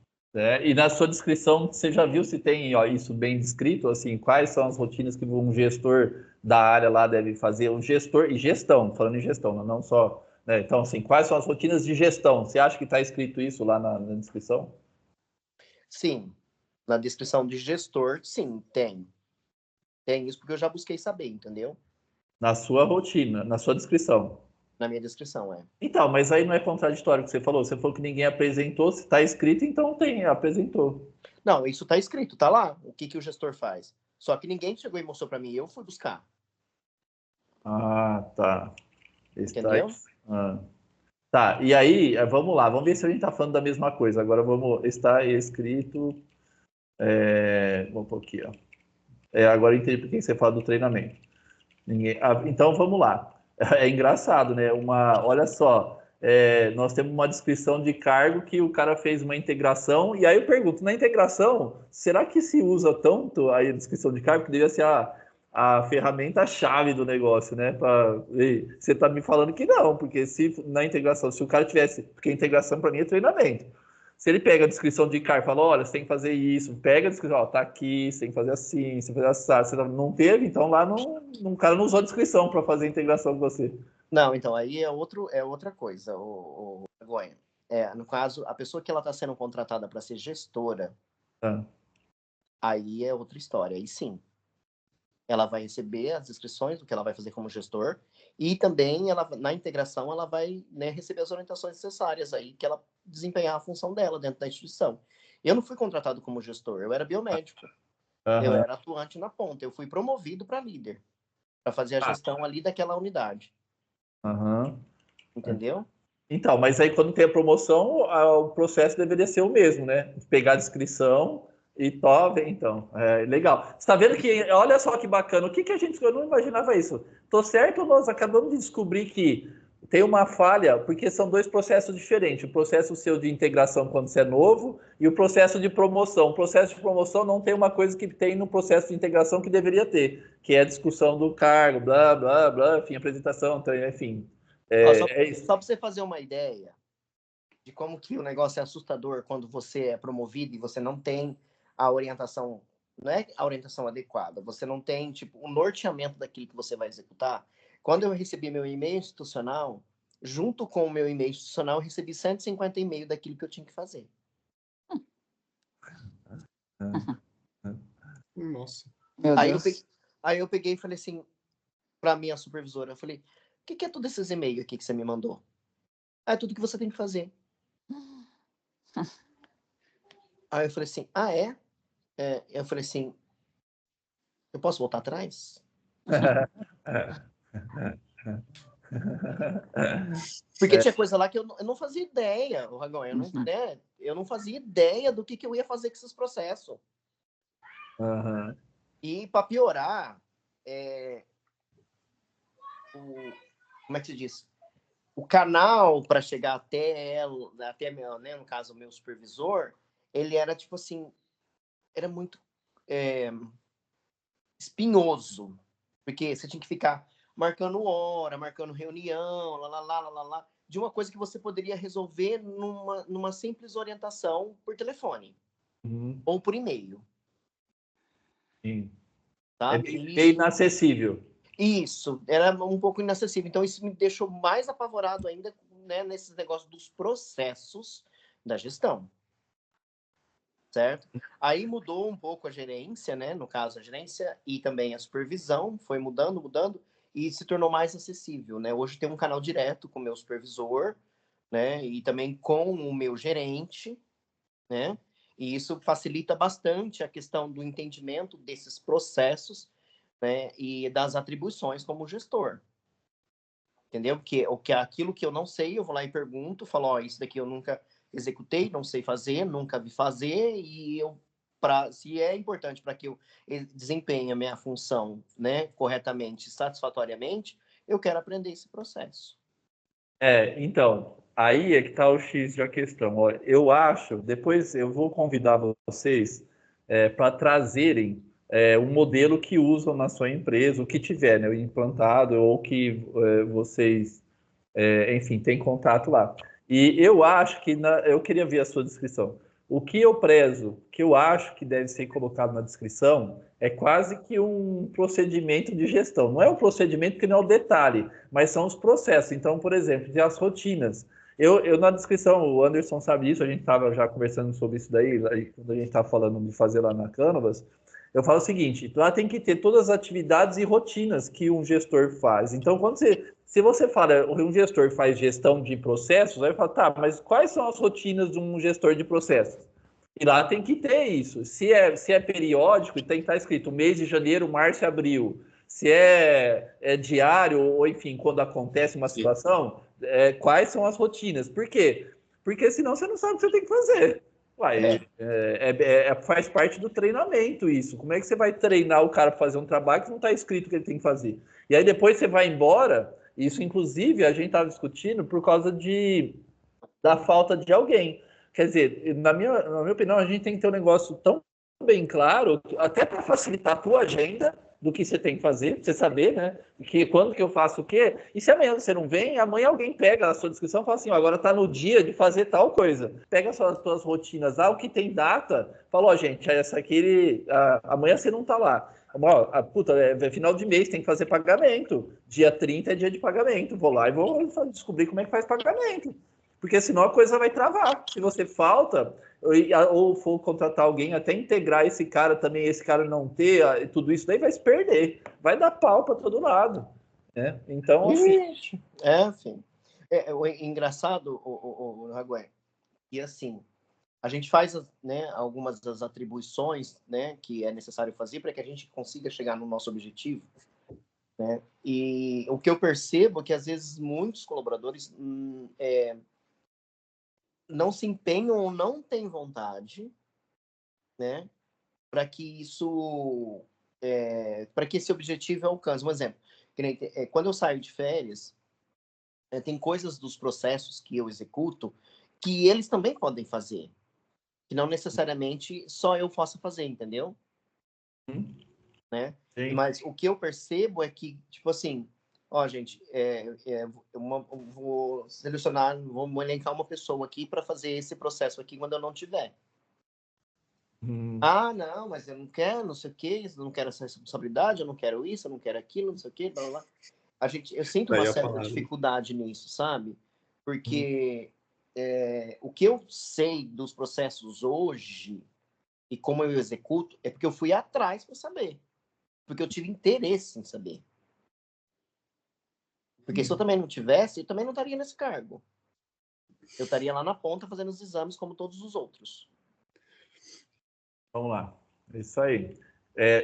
E na sua descrição, você já viu se tem isso bem descrito? Assim, quais são as rotinas que um gestor da área lá deve fazer? Um gestor e gestão, falando em gestão, não só... Né? Então, assim, quais são as rotinas de gestão? Você acha que está escrito isso lá na descrição? Sim. Na descrição de gestor, sim, tem. Tem isso porque eu já busquei saber, entendeu? Na sua rotina, na sua descrição. Na minha descrição, Então, mas aí não é contraditório o que você falou. Você falou que ninguém apresentou, se está escrito, então apresentou. Não, isso está escrito, tá lá. O que o gestor faz. Só que ninguém chegou e mostrou para mim, eu fui buscar. Ah, tá. Entendeu? Tá, e aí, vamos lá, vamos ver se a gente está falando da mesma coisa. Agora está escrito... vamos pôr aqui, ó. Agora eu entendi por que você fala do treinamento. Então, vamos lá. É engraçado, né? Olha só, nós temos uma descrição de cargo que o cara fez uma integração, e aí eu pergunto, na integração, será que se usa tanto a descrição de cargo que deveria ser a ferramenta-chave do negócio, né? Você está me falando que não, porque na integração, se o cara tivesse... Porque a integração, para mim, é treinamento. Se ele pega a descrição de cargo e fala, olha, você tem que fazer isso, pega a descrição, tá aqui, você tem que fazer assim, você tem que fazer assim, você não teve, então lá o cara não usou a descrição para fazer a integração com você. Não, então aí é outra coisa, o Goiânia. No caso, a pessoa que ela está sendo contratada para ser gestora, aí é outra história, aí sim. Ela vai receber as descrições do que ela vai fazer como gestor e também na integração ela vai receber as orientações necessárias aí que ela desempenhar a função dela dentro da instituição. Eu não fui contratado como gestor, eu era biomédico. Eu era atuante na ponta, eu fui promovido para líder, para fazer a gestão ali daquela unidade. Entendeu? Então, mas aí quando tem a promoção, o processo deveria ser o mesmo, né? Pegar a descrição e então. Legal. Você está vendo que, olha só que bacana, eu não imaginava isso. Tô certo ou nós acabamos de descobrir que tem uma falha, porque são dois processos diferentes. O processo seu de integração quando você é novo e o processo de promoção. O processo de promoção não tem uma coisa que tem no processo de integração que deveria ter, que é a discussão do cargo, blá, blá, blá, enfim, apresentação, enfim. Só para você fazer uma ideia de como que o negócio é assustador quando você é promovido e você não tem a orientação, não é a orientação adequada, você não tem, tipo, o norteamento daquilo que você vai executar. Quando eu recebi meu e-mail institucional, junto com o meu e-mail institucional, eu recebi 150 e-mails daquilo que eu tinha que fazer. Nossa. Meu Deus. Aí eu peguei e falei assim, para minha supervisora, eu falei, o que é todos esses e-mails aqui que você me mandou? É tudo que você tem que fazer. Aí eu falei assim, é? Eu falei assim, eu posso voltar atrás? Porque tinha coisa lá que eu não fazia ideia, o Ragão, eu não fazia ideia do que eu ia fazer com esses processos. Uhum. E para piorar, como é que se diz? O canal para chegar até meu, né, no caso, o meu supervisor, ele era tipo assim, era muito espinhoso, porque você tinha que ficar marcando hora, marcando reunião, lá, de uma coisa que você poderia resolver numa simples orientação por telefone ou por e-mail. Sim. Tá? É bem inacessível. Isso, era um pouco inacessível. Então, isso me deixou mais apavorado ainda, né, nesses negócios dos processos da gestão. Certo? Aí mudou um pouco a gerência, né? No caso, a gerência e também a supervisão foi mudando, e se tornou mais acessível, né? Hoje tem um canal direto com o meu supervisor, né? E também com o meu gerente, né? E isso facilita bastante a questão do entendimento desses processos, né? E das atribuições como gestor. Entendeu? Porque aquilo que eu não sei, eu vou lá e pergunto, falo, ó, isso daqui eu nunca executei, não sei fazer, nunca vi fazer, e se é importante para que eu desempenhe a minha função, né, corretamente, satisfatoriamente, eu quero aprender esse processo. Então, aí é que está o X da questão. Ó, eu acho, depois eu vou convidar vocês para trazerem um modelo que usam na sua empresa, o que tiver, né, implantado ou que vocês, enfim, têm contato lá. E eu acho que, eu queria ver a sua descrição. O que eu prezo, que eu acho que deve ser colocado na descrição, é quase que um procedimento de gestão. Não é um procedimento que não é o detalhe, mas são os processos. Então, por exemplo, as rotinas. Eu na descrição, o Anderson sabe disso, a gente estava já conversando sobre isso daí, quando a gente estava falando de fazer lá na Canvas. Eu falo o seguinte, lá tem que ter todas as atividades e rotinas que um gestor faz. Então, se você fala, um gestor faz gestão de processos, aí fala, tá, mas quais são as rotinas de um gestor de processos? E lá tem que ter isso. Se é periódico, tem que estar escrito mês de janeiro, março e abril. Se é diário, ou enfim, quando acontece uma situação, quais são as rotinas? Por quê? Porque senão você não sabe o que você tem que fazer. Uai, faz parte do treinamento isso. Como é que você vai treinar o cara para fazer um trabalho que não está escrito que ele tem que fazer? E aí depois você vai embora, isso inclusive a gente estava discutindo por causa da falta de alguém. Quer dizer, na minha opinião, a gente tem que ter um negócio tão bem claro, até para facilitar a tua agenda, do que você tem que fazer, pra você saber, né? Que quando que eu faço o quê? E se amanhã você não vem, amanhã alguém pega a sua descrição e fala assim, ó, agora tá no dia de fazer tal coisa. Pega as tuas rotinas lá, o que tem data, fala, ó, gente, essa aqui, amanhã você não tá lá. Ó, puta, final de mês, tem que fazer pagamento. Dia 30 é dia de pagamento. Vou lá e vou descobrir como é que faz pagamento. Porque senão a coisa vai travar. Se você falta, ou for contratar alguém, até integrar esse cara também, esse cara não ter, tudo isso daí vai se perder. Vai dar pau para todo lado. Né? Então, assim... assim. O engraçado, o Ragué, e assim, a gente faz, né, algumas das atribuições, né, que é necessário fazer para que a gente consiga chegar no nosso objetivo, né? E o que eu percebo é que às vezes muitos colaboradores não se empenham ou não têm vontade, né, para que isso, para que esse objetivo alcance. Um exemplo, quando eu saio de férias, tem coisas dos processos que eu executo que eles também podem fazer, que não necessariamente só eu possa fazer, entendeu? Né? Sim. Mas o que eu percebo é que, tipo assim, Ó, gente, vou selecionar, vou elencar uma pessoa aqui para fazer esse processo aqui quando eu não tiver. Ah, não, mas eu não quero, não sei o quê, eu não quero essa responsabilidade, eu não quero isso, eu não quero aquilo, não sei o quê, blá, blá, blá. Eu sinto uma certa dificuldade nisso, sabe? Porque o que eu sei dos processos hoje e como eu executo é porque eu fui atrás para saber. Porque eu tive interesse em saber. Porque se eu também não tivesse, eu também não estaria nesse cargo. Eu estaria lá na ponta fazendo os exames como todos os outros. Vamos lá. É isso aí.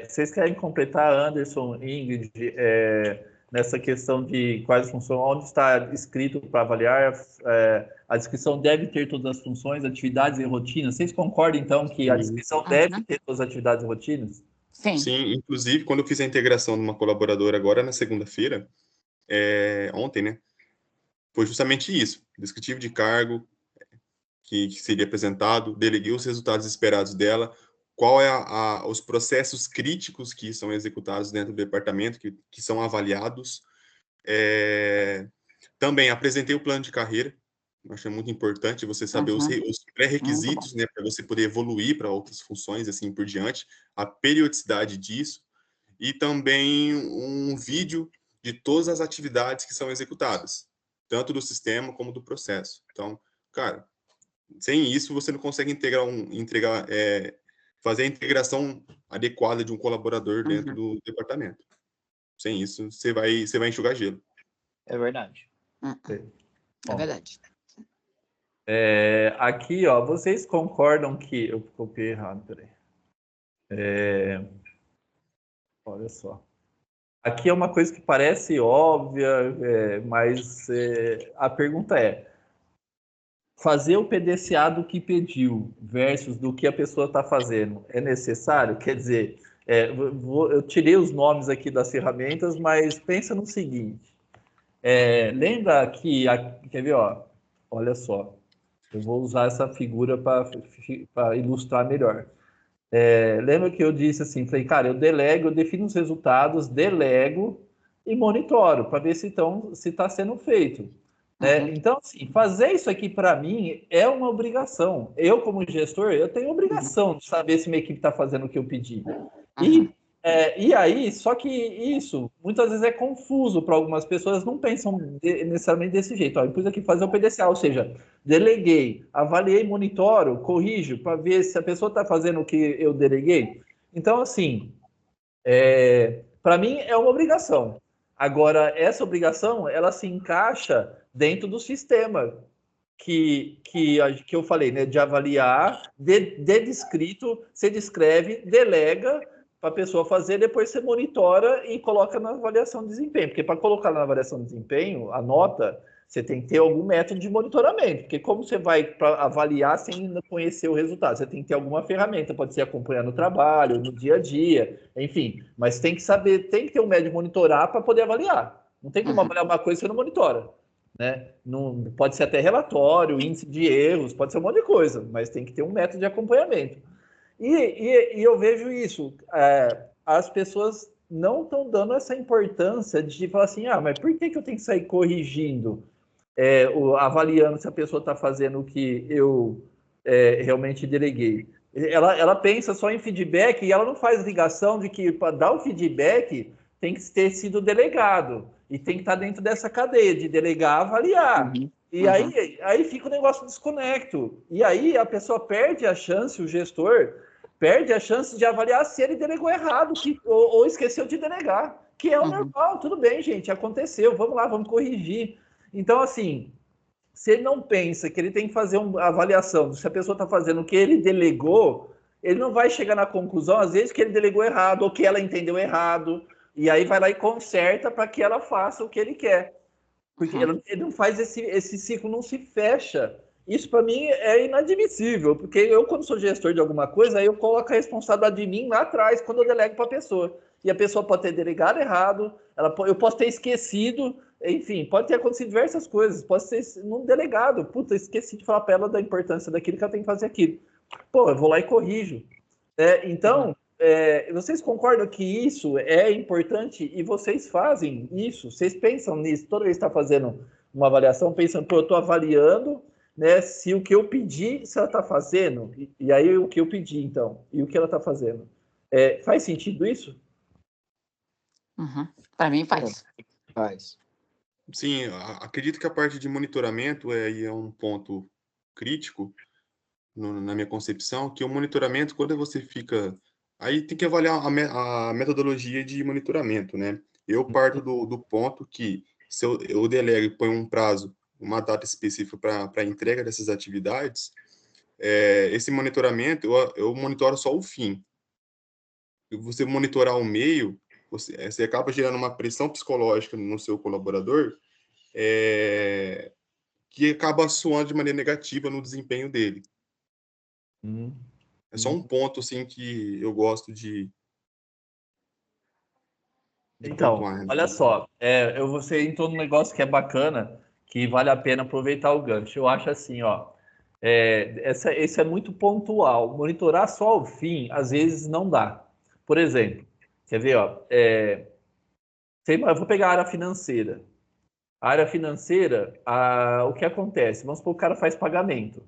Vocês querem completar, Anderson, Ingrid, nessa questão de quais funções, onde está escrito para avaliar? A descrição deve ter todas as funções, atividades e rotinas. Vocês concordam, então, que a descrição deve ter todas as atividades e rotinas? Sim. Sim, inclusive, quando eu fiz a integração de uma colaboradora agora na segunda-feira, ontem, né? Foi justamente isso. Descritivo de cargo que seria apresentado, deleguei os resultados esperados dela, qual os processos críticos que são executados dentro do departamento, que são avaliados. Também apresentei o plano de carreira. Acho muito importante você saber os pré-requisitos, né, para você poder evoluir para outras funções, assim por diante, a periodicidade disso, e também um vídeo de todas as atividades que são executadas, tanto do sistema como do processo. Então, cara, sem isso você não consegue fazer a integração adequada de um colaborador dentro do departamento. Sem isso, você vai enxugar gelo. É verdade. É verdade. Aqui, ó, vocês concordam que... Eu copiei errado, peraí. Olha só. Aqui é uma coisa que parece óbvia, mas a pergunta é: fazer o PDCA do que pediu versus do que a pessoa está fazendo é necessário? Quer dizer, eu tirei os nomes aqui das ferramentas, mas pensa no seguinte. Lembra que... quer ver, ó? Olha só. Eu vou usar essa figura para ilustrar melhor. Lembra que eu disse assim, falei, cara, eu delego, eu defino os resultados, delego e monitoro para ver se está sendo feito. Então, assim, fazer isso aqui para mim é uma obrigação. Eu, como gestor, eu tenho obrigação de saber se minha equipe está fazendo o que eu pedi. E aí, só que isso muitas vezes é confuso para algumas pessoas, não pensam necessariamente desse jeito. Ó, eu pus aqui fazer o PDCA, ou seja, deleguei, avaliei, monitoro, corrijo para ver se a pessoa está fazendo o que eu deleguei. Então, assim, para mim é uma obrigação. Agora, essa obrigação, ela se encaixa dentro do sistema que eu falei, né, de avaliar, de descrito, você descreve, delega para a pessoa fazer, depois você monitora e coloca na avaliação de desempenho. Porque para colocar na avaliação de desempenho, a nota, você tem que ter algum método de monitoramento. Porque como você vai avaliar sem conhecer o resultado? Você tem que ter alguma ferramenta, pode ser acompanhando o trabalho, no dia a dia, enfim. Mas tem que saber, tem que ter um método de monitorar para poder avaliar. Não tem como avaliar uma coisa que você não monitora. Né? Não, pode ser até relatório, índice de erros, pode ser um monte de coisa, mas tem que ter um método de acompanhamento. E eu vejo isso, as pessoas não estão dando essa importância de falar assim, mas por que eu tenho que sair corrigindo, avaliando se a pessoa está fazendo o que eu realmente deleguei? Ela pensa só em feedback e ela não faz ligação de que para dar o feedback tem que ter sido delegado e tem que estar dentro dessa cadeia de delegar, avaliar. E aí fica o negócio desconecto. E aí a pessoa perde a chance, o gestor perde a chance de avaliar se ele delegou errado ou esqueceu de delegar, que é o normal. Tudo bem, gente, aconteceu, vamos lá, vamos corrigir. Então, assim, se ele não pensa que ele tem que fazer uma avaliação se a pessoa está fazendo o que ele delegou, ele não vai chegar na conclusão, às vezes, que ele delegou errado ou que ela entendeu errado, e aí vai lá e conserta para que ela faça o que ele quer. Porque ele não faz esse ciclo, não se fecha. Isso, para mim, é inadmissível, porque eu, quando sou gestor de alguma coisa, aí eu coloco a responsabilidade de mim lá atrás, quando eu delego para a pessoa. E a pessoa pode ter delegado errado, eu posso ter esquecido, enfim, pode ter acontecido diversas coisas, pode ter num delegado, puta, esqueci de falar para ela da importância daquilo que ela tem que fazer aquilo. Pô, eu vou lá e corrijo. Então, vocês concordam que isso é importante e vocês fazem isso? Vocês pensam nisso? Toda vez que está fazendo uma avaliação, pensam, pô, eu estou avaliando, né, se o que eu pedi, se ela está fazendo, e aí o que eu pedi, então, e o que ela está fazendo. Faz sentido isso? Para mim faz. Faz. Sim, acredito que a parte de monitoramento é um ponto crítico na minha concepção, que o monitoramento, quando você fica... Aí tem que avaliar a metodologia de monitoramento, né? Eu parto do ponto que, se eu delego e ponho um prazo, uma data específica para a entrega dessas atividades, esse monitoramento, eu monitoro só o fim. Se você monitorar o meio, você acaba gerando uma pressão psicológica no seu colaborador, que acaba soando de maneira negativa no desempenho dele. É só um ponto, assim, que eu gosto de Então, pontuar, né? olha só, você entrou num negócio que é bacana, que vale a pena aproveitar o gancho. Eu acho assim, ó, esse é muito pontual. Monitorar só o fim, às vezes, não dá. Por exemplo, quer ver, ó, eu vou pegar a área financeira. A área financeira, o que acontece? Vamos supor que o cara faz pagamento.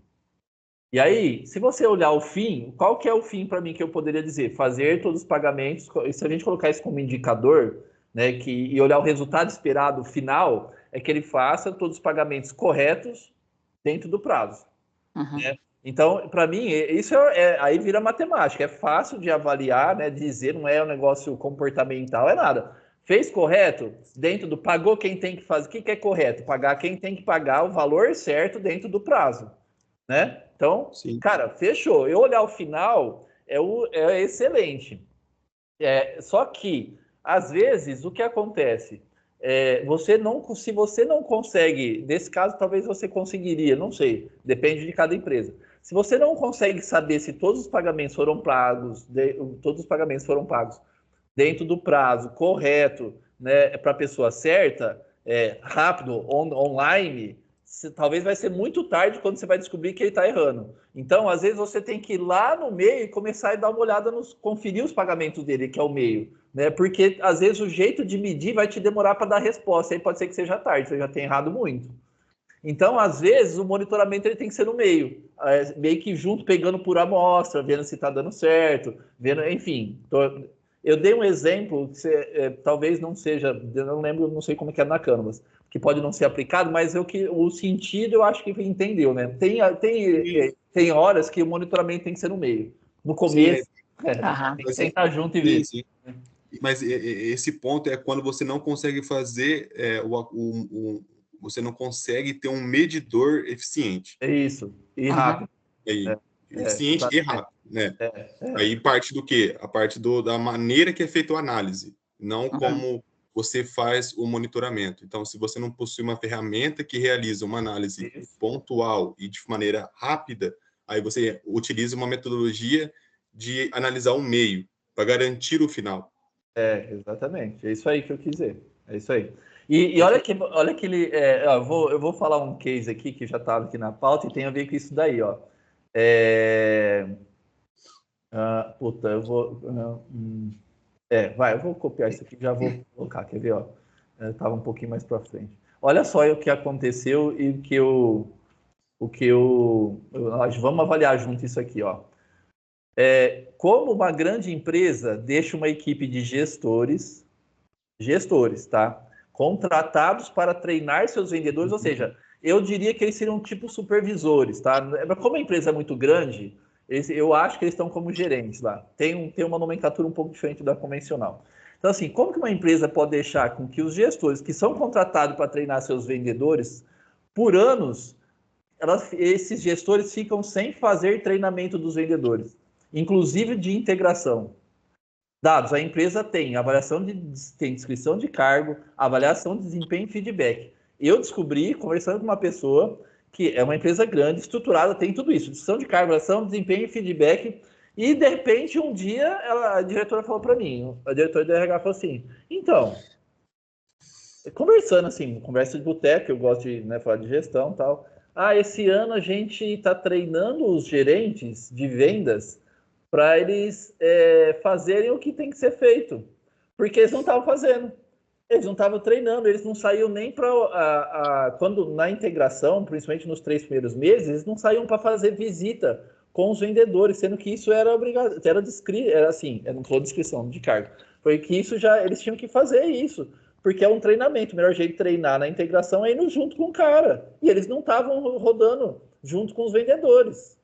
E aí, se você olhar o fim, qual que é o fim para mim que eu poderia dizer? Fazer todos os pagamentos, se a gente colocar isso como indicador, né, e olhar o resultado esperado final, é que ele faça todos os pagamentos corretos dentro do prazo. Né? Então, para mim, isso aí vira matemática, é fácil de avaliar, né, dizer, não é um negócio comportamental, é nada. Fez correto? Pagou quem tem que fazer. O que é correto? Pagar quem tem que pagar o valor certo dentro do prazo. Né? Então, Sim. cara, fechou. Eu olhar o final é excelente. Só que, às vezes, o que acontece? Se você não consegue, nesse caso, talvez você conseguiria, não sei, depende de cada empresa. Se você não consegue saber se todos os pagamentos foram pagos, dentro do prazo correto, né, para a pessoa certa, rápido, online, talvez vai ser muito tarde quando você vai descobrir que ele está errando. Então, às vezes, você tem que ir lá no meio e começar a dar uma olhada conferir os pagamentos dele, que é o meio. Né? Porque, às vezes, o jeito de medir vai te demorar para dar resposta. Aí pode ser que seja tarde, você já tenha errado muito. Então, às vezes, o monitoramento ele tem que ser no meio. Meio que junto, pegando por amostra, vendo se está dando certo, enfim. Eu dei um exemplo que talvez não seja, eu não lembro, não sei como é na Canvas, que pode não ser aplicado, mas o sentido eu acho que entendeu, né? Tem horas que o monitoramento tem que ser no meio. No começo, tem que sentar junto e ver. Sim. Mas esse ponto é quando você não consegue fazer, você não consegue ter um medidor eficiente. É isso, e rápido. Eficiente e rápido, né? Aí parte do quê? A parte da maneira que é feita a análise, não como você faz o monitoramento. Então, se você não possui uma ferramenta que realiza uma análise pontual e de maneira rápida, aí você utiliza uma metodologia de analisar o meio para garantir o final. Exatamente. É isso aí que eu quis dizer. É isso aí. E olha que ele. Eu vou falar um case aqui que já estava aqui na pauta e tem a ver com isso daí, ó. Eu vou. Eu vou copiar isso aqui e já vou colocar. Quer ver, ó? Estava um pouquinho mais para frente. Olha só o que aconteceu e nós vamos avaliar junto isso aqui, ó. Como uma grande empresa deixa uma equipe de gestores, tá? Contratados para treinar seus vendedores, ou seja, eu diria que eles seriam tipo supervisores, tá? Como a empresa é muito grande, eu acho que eles estão como gerentes lá. Tem uma nomenclatura um pouco diferente da convencional. Então, assim, como que uma empresa pode deixar com que os gestores que são contratados para treinar seus vendedores, por anos, esses gestores ficam sem fazer treinamento dos vendedores, inclusive de integração? Dados, a empresa tem tem descrição de cargo, avaliação de desempenho e feedback. Eu descobri, conversando com uma pessoa, que é uma empresa grande, estruturada, tem tudo isso, descrição de cargo, avaliação, desempenho e feedback, e de repente um dia a diretora falou para mim, a diretora do RH falou assim, então, conversando assim, conversa de boteco, eu gosto de falar de gestão e tal, esse ano a gente está treinando os gerentes de vendas para eles fazerem o que tem que ser feito, porque eles não estavam fazendo. Eles não estavam treinando, eles não saíam nem para... Quando na integração, principalmente nos 3 primeiros meses, eles não saíam para fazer visita com os vendedores, sendo que isso era obrigado, era assim, eu não falou descrição de cargo, foi que isso já, eles tinham que fazer isso, porque é um treinamento, o melhor jeito de treinar na integração é indo junto com o cara, e eles não estavam rodando junto com os vendedores.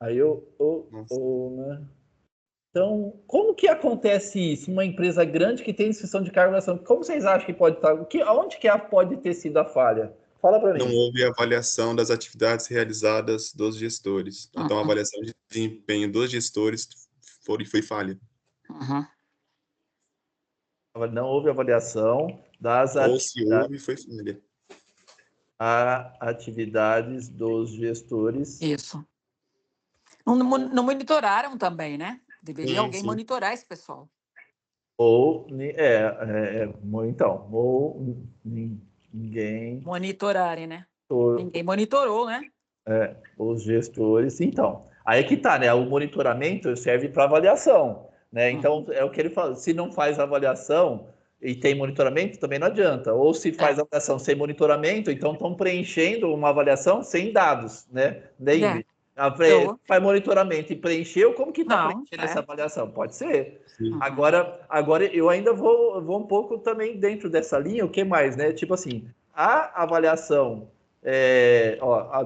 Aí né? Então, como que acontece isso? Uma empresa grande que tem descrição de cargo, como vocês acham que pode estar? Onde que pode ter sido a falha? Fala para mim. Não houve avaliação das atividades realizadas dos gestores. Então, a avaliação de desempenho dos gestores foi falha. Não houve avaliação das Se houve, foi falha. Atividades dos gestores. Isso. Não monitoraram também, né? Deveria alguém monitorar esse pessoal. Ninguém... Monitorarem, né? Ninguém monitorou, né? Os gestores... Então, aí que tá, né? O monitoramento serve para avaliação, né? Então, é o que ele fala. Se não faz avaliação e tem monitoramento, também não adianta. Ou se faz avaliação sem monitoramento, então estão preenchendo uma avaliação sem dados, né? Faz monitoramento e preencheu, como que está preenchendo essa avaliação? Pode ser. Agora eu ainda vou um pouco também dentro dessa linha, o que mais, né? Tipo assim, a avaliação,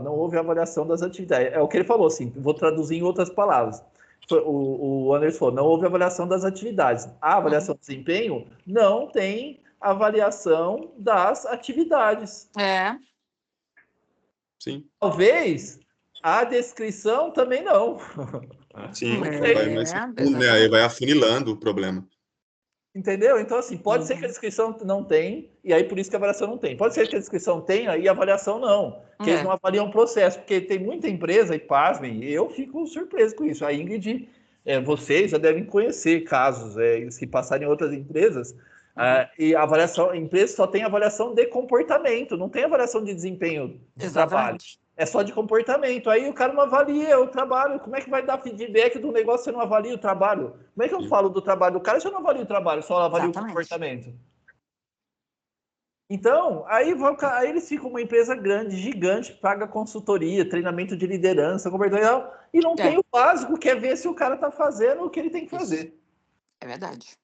não houve avaliação das atividades. É o que ele falou, assim, vou traduzir em outras palavras. O Anderson falou, não houve avaliação das atividades. A avaliação de desempenho não tem avaliação das atividades. Sim. Talvez a descrição também não. Sim, aí vai afunilando o problema. Entendeu? Então, assim, pode ser que a descrição não tem, e aí por isso que a avaliação não tem. Pode ser que a descrição tenha e a avaliação não. Que eles não avaliam o processo, porque tem muita empresa, e pasmem, eu fico surpreso com isso. A Ingrid, vocês já devem conhecer casos que passaram em outras empresas, e a empresa só tem avaliação de comportamento, não tem avaliação de desempenho de trabalho. É só de comportamento. Aí o cara não avalia o trabalho. Como é que vai dar feedback do negócio se você não avalia o trabalho? Como é que eu falo do trabalho do cara se eu não avalio o trabalho, só avalia o comportamento? Então, aí eles ficam uma empresa grande, gigante, paga consultoria, treinamento de liderança, comportamento, e não tem o básico, que é ver se o cara está fazendo o que ele tem que fazer. É verdade.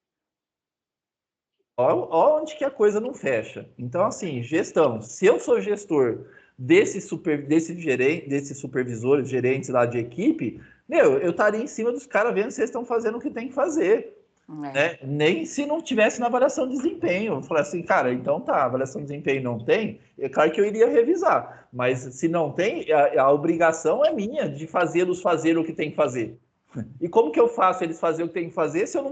Olha onde que a coisa não fecha. Então, assim, gestão. Se eu sou gestor desses supervisores, gerentes lá de equipe, eu estaria em cima dos caras vendo se eles estão fazendo o que tem que fazer. Né? Nem se não tivesse na avaliação de desempenho. Eu falei assim, cara, então tá, avaliação de desempenho não tem, é claro que eu iria revisar. Mas se não tem, a obrigação é minha de fazê-los fazer o que tem que fazer. E como que eu faço eles fazer o que tem que fazer se eu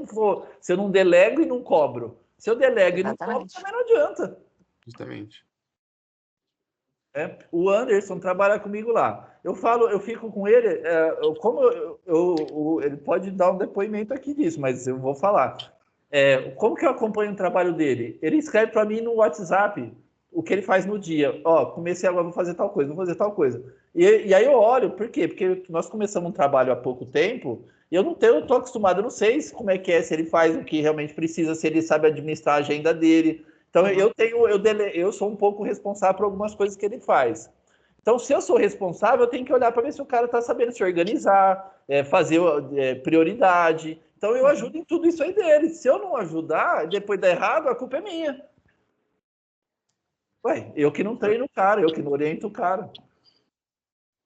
não delego e não cobro? Se eu delego e não cobro, também não adianta. Justamente. O Anderson trabalha comigo lá. Eu fico com ele, ele pode dar um depoimento aqui disso, mas eu vou falar. Como que eu acompanho o trabalho dele? Ele escreve para mim no WhatsApp o que ele faz no dia. Comecei agora, vou fazer tal coisa, vou fazer tal coisa. E aí eu olho, por quê? Porque nós começamos um trabalho há pouco tempo e eu estou acostumado, eu não sei como é que é, se ele faz o que realmente precisa, se ele sabe administrar a agenda dele. Então, eu sou um pouco responsável por algumas coisas que ele faz. Então, se eu sou responsável, eu tenho que olhar para ver se o cara está sabendo se organizar, fazer prioridade. Então, eu ajudo em tudo isso aí dele. Se eu não ajudar, depois dá errado, a culpa é minha. Eu que não treino o cara, eu que não oriento o cara.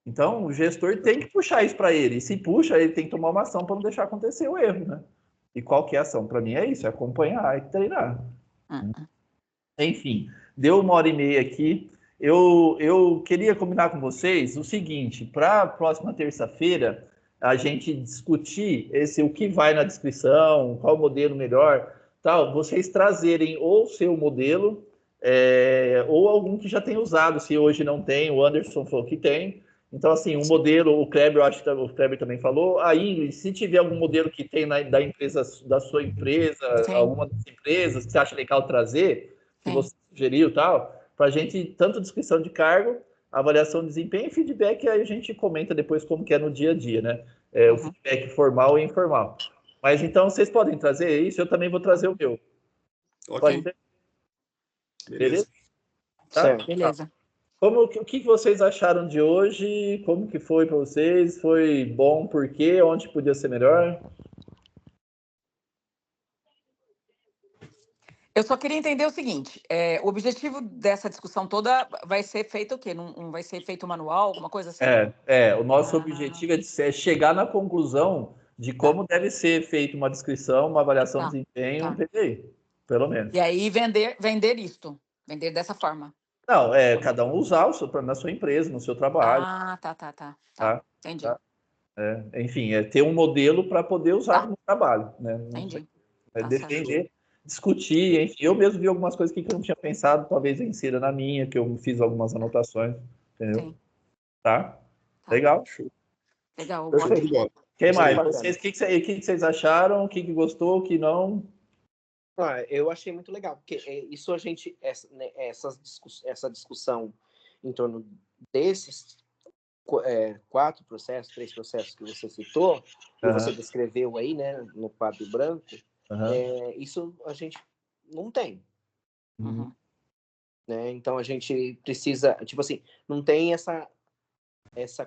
Então, o gestor tem que puxar isso para ele. E se puxa, ele tem que tomar uma ação para não deixar acontecer o erro, né? E qual que é a ação? Para mim é isso, é acompanhar e treinar. Enfim, deu 1h30 aqui. Eu queria combinar com vocês o seguinte, para a próxima terça-feira, a gente discutir o que vai na descrição, qual modelo melhor, tal, vocês trazerem ou seu modelo, ou algum que já tem usado, se hoje não tem, o Anderson falou que tem. Então, assim, um modelo, o Kleber, eu acho que o Kleber também falou, a Ingrid, se tiver algum modelo que tem da empresa, da sua empresa, alguma das empresas que você acha legal trazer, que você sugeriu e tal, para a gente, tanto descrição de cargo, avaliação de desempenho e feedback, aí a gente comenta depois como que é no dia a dia, né? o feedback formal e informal. Mas então vocês podem trazer isso, eu também vou trazer o meu. Ok. Pode ser? Beleza? Tá? Certo. Beleza. O que vocês acharam de hoje? Como que foi para vocês? Foi bom? Por quê? Onde podia ser melhor? Eu só queria entender o seguinte: o objetivo dessa discussão toda vai ser feito o quê? Não vai ser feito um manual, alguma coisa assim? O nosso objetivo é chegar na conclusão de como deve ser feita uma descrição, uma avaliação de desempenho, um PDI, pelo menos. E aí vender isto, vender dessa forma. Não, cada um usar na sua empresa, no seu trabalho. Tá. Entendi. Tá? Enfim, ter um modelo para poder usar no trabalho, né? Entendi. Defender, discutir, enfim. Eu mesmo vi algumas coisas que eu não tinha pensado, talvez eu insira na minha, que eu fiz algumas anotações, entendeu? Sim. Tá? Legal? Legal. Perfeito. Quem mais? Vocês, o que vocês acharam? O que gostou, o que não? Eu achei muito legal, porque isso essa discussão em torno desses 4 processos, 3 processos que você citou, que você descreveu aí, né, no quadro branco, isso a gente não tem. Né? Então a gente precisa, tipo assim, não tem essa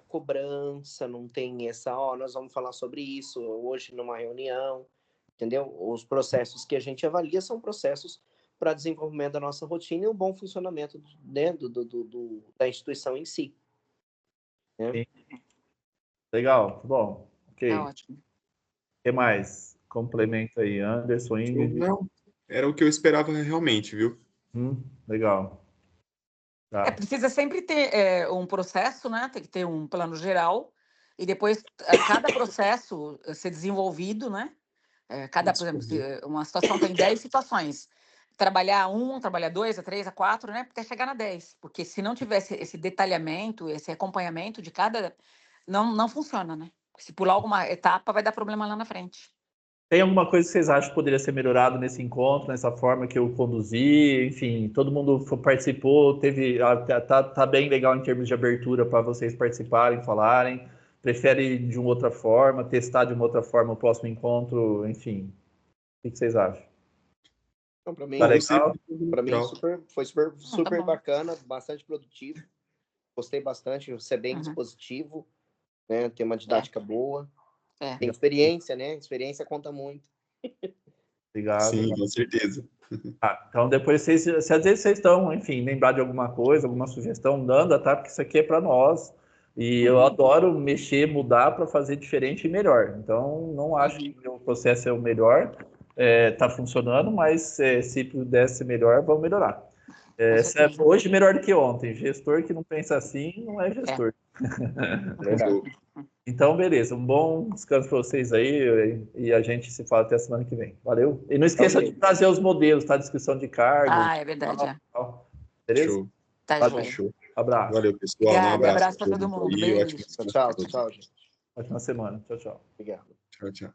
cobrança, não tem nós vamos falar sobre isso hoje numa reunião, entendeu? Os processos que a gente avalia são processos para desenvolvimento da nossa rotina e o bom funcionamento dentro da instituição em si. Né? Legal, bom. Ok. Tá ótimo. O que mais? Complemento aí, Anderson, Ingrid. Não, era o que eu esperava realmente, viu? Legal. Tá. Precisa sempre ter um processo, né? Tem que ter um plano geral e depois cada processo ser desenvolvido, né? Por exemplo, uma situação tem 10 situações. Trabalhar 1, trabalhar 2, a 3, a 4, né? Até chegar na 10. Porque se não tivesse esse detalhamento, esse acompanhamento de cada... Não funciona, né? Se pular alguma etapa, vai dar problema lá na frente. Tem alguma coisa que vocês acham que poderia ser melhorado nesse encontro, nessa forma que eu conduzi? Enfim, todo mundo participou, tá bem legal em termos de abertura para vocês participarem, falarem. Prefere de uma outra forma, testar de uma outra forma o próximo encontro, enfim. O que vocês acham? Para mim, foi super bacana, bastante produtivo. Gostei bastante, você é bem dispositivo, né? Tem uma didática boa. Tem experiência, né? Experiência conta muito. Obrigado. Sim, com certeza. Então, depois, se às vezes vocês estão, enfim, lembrar de alguma coisa, alguma sugestão, manda, tá? Porque isso aqui é para nós. E eu adoro mexer, mudar para fazer diferente e melhor. Então, não acho que o processo é o melhor. Tá funcionando, mas se pudesse ser melhor, vamos melhorar. Hoje melhor do que ontem. Gestor que não pensa assim não é gestor. Então, beleza. Um bom descanso para vocês aí e a gente se fala até a semana que vem. Valeu? E não esqueça de trazer os modelos, tá? Descrição de cargos. É verdade. Beleza? Show. Show. Abraço. Valeu, pessoal. Um abraço para todo mundo. Beijo. Tchau, gente. Ótima semana. Tchau, tchau. Obrigado. Tchau, tchau.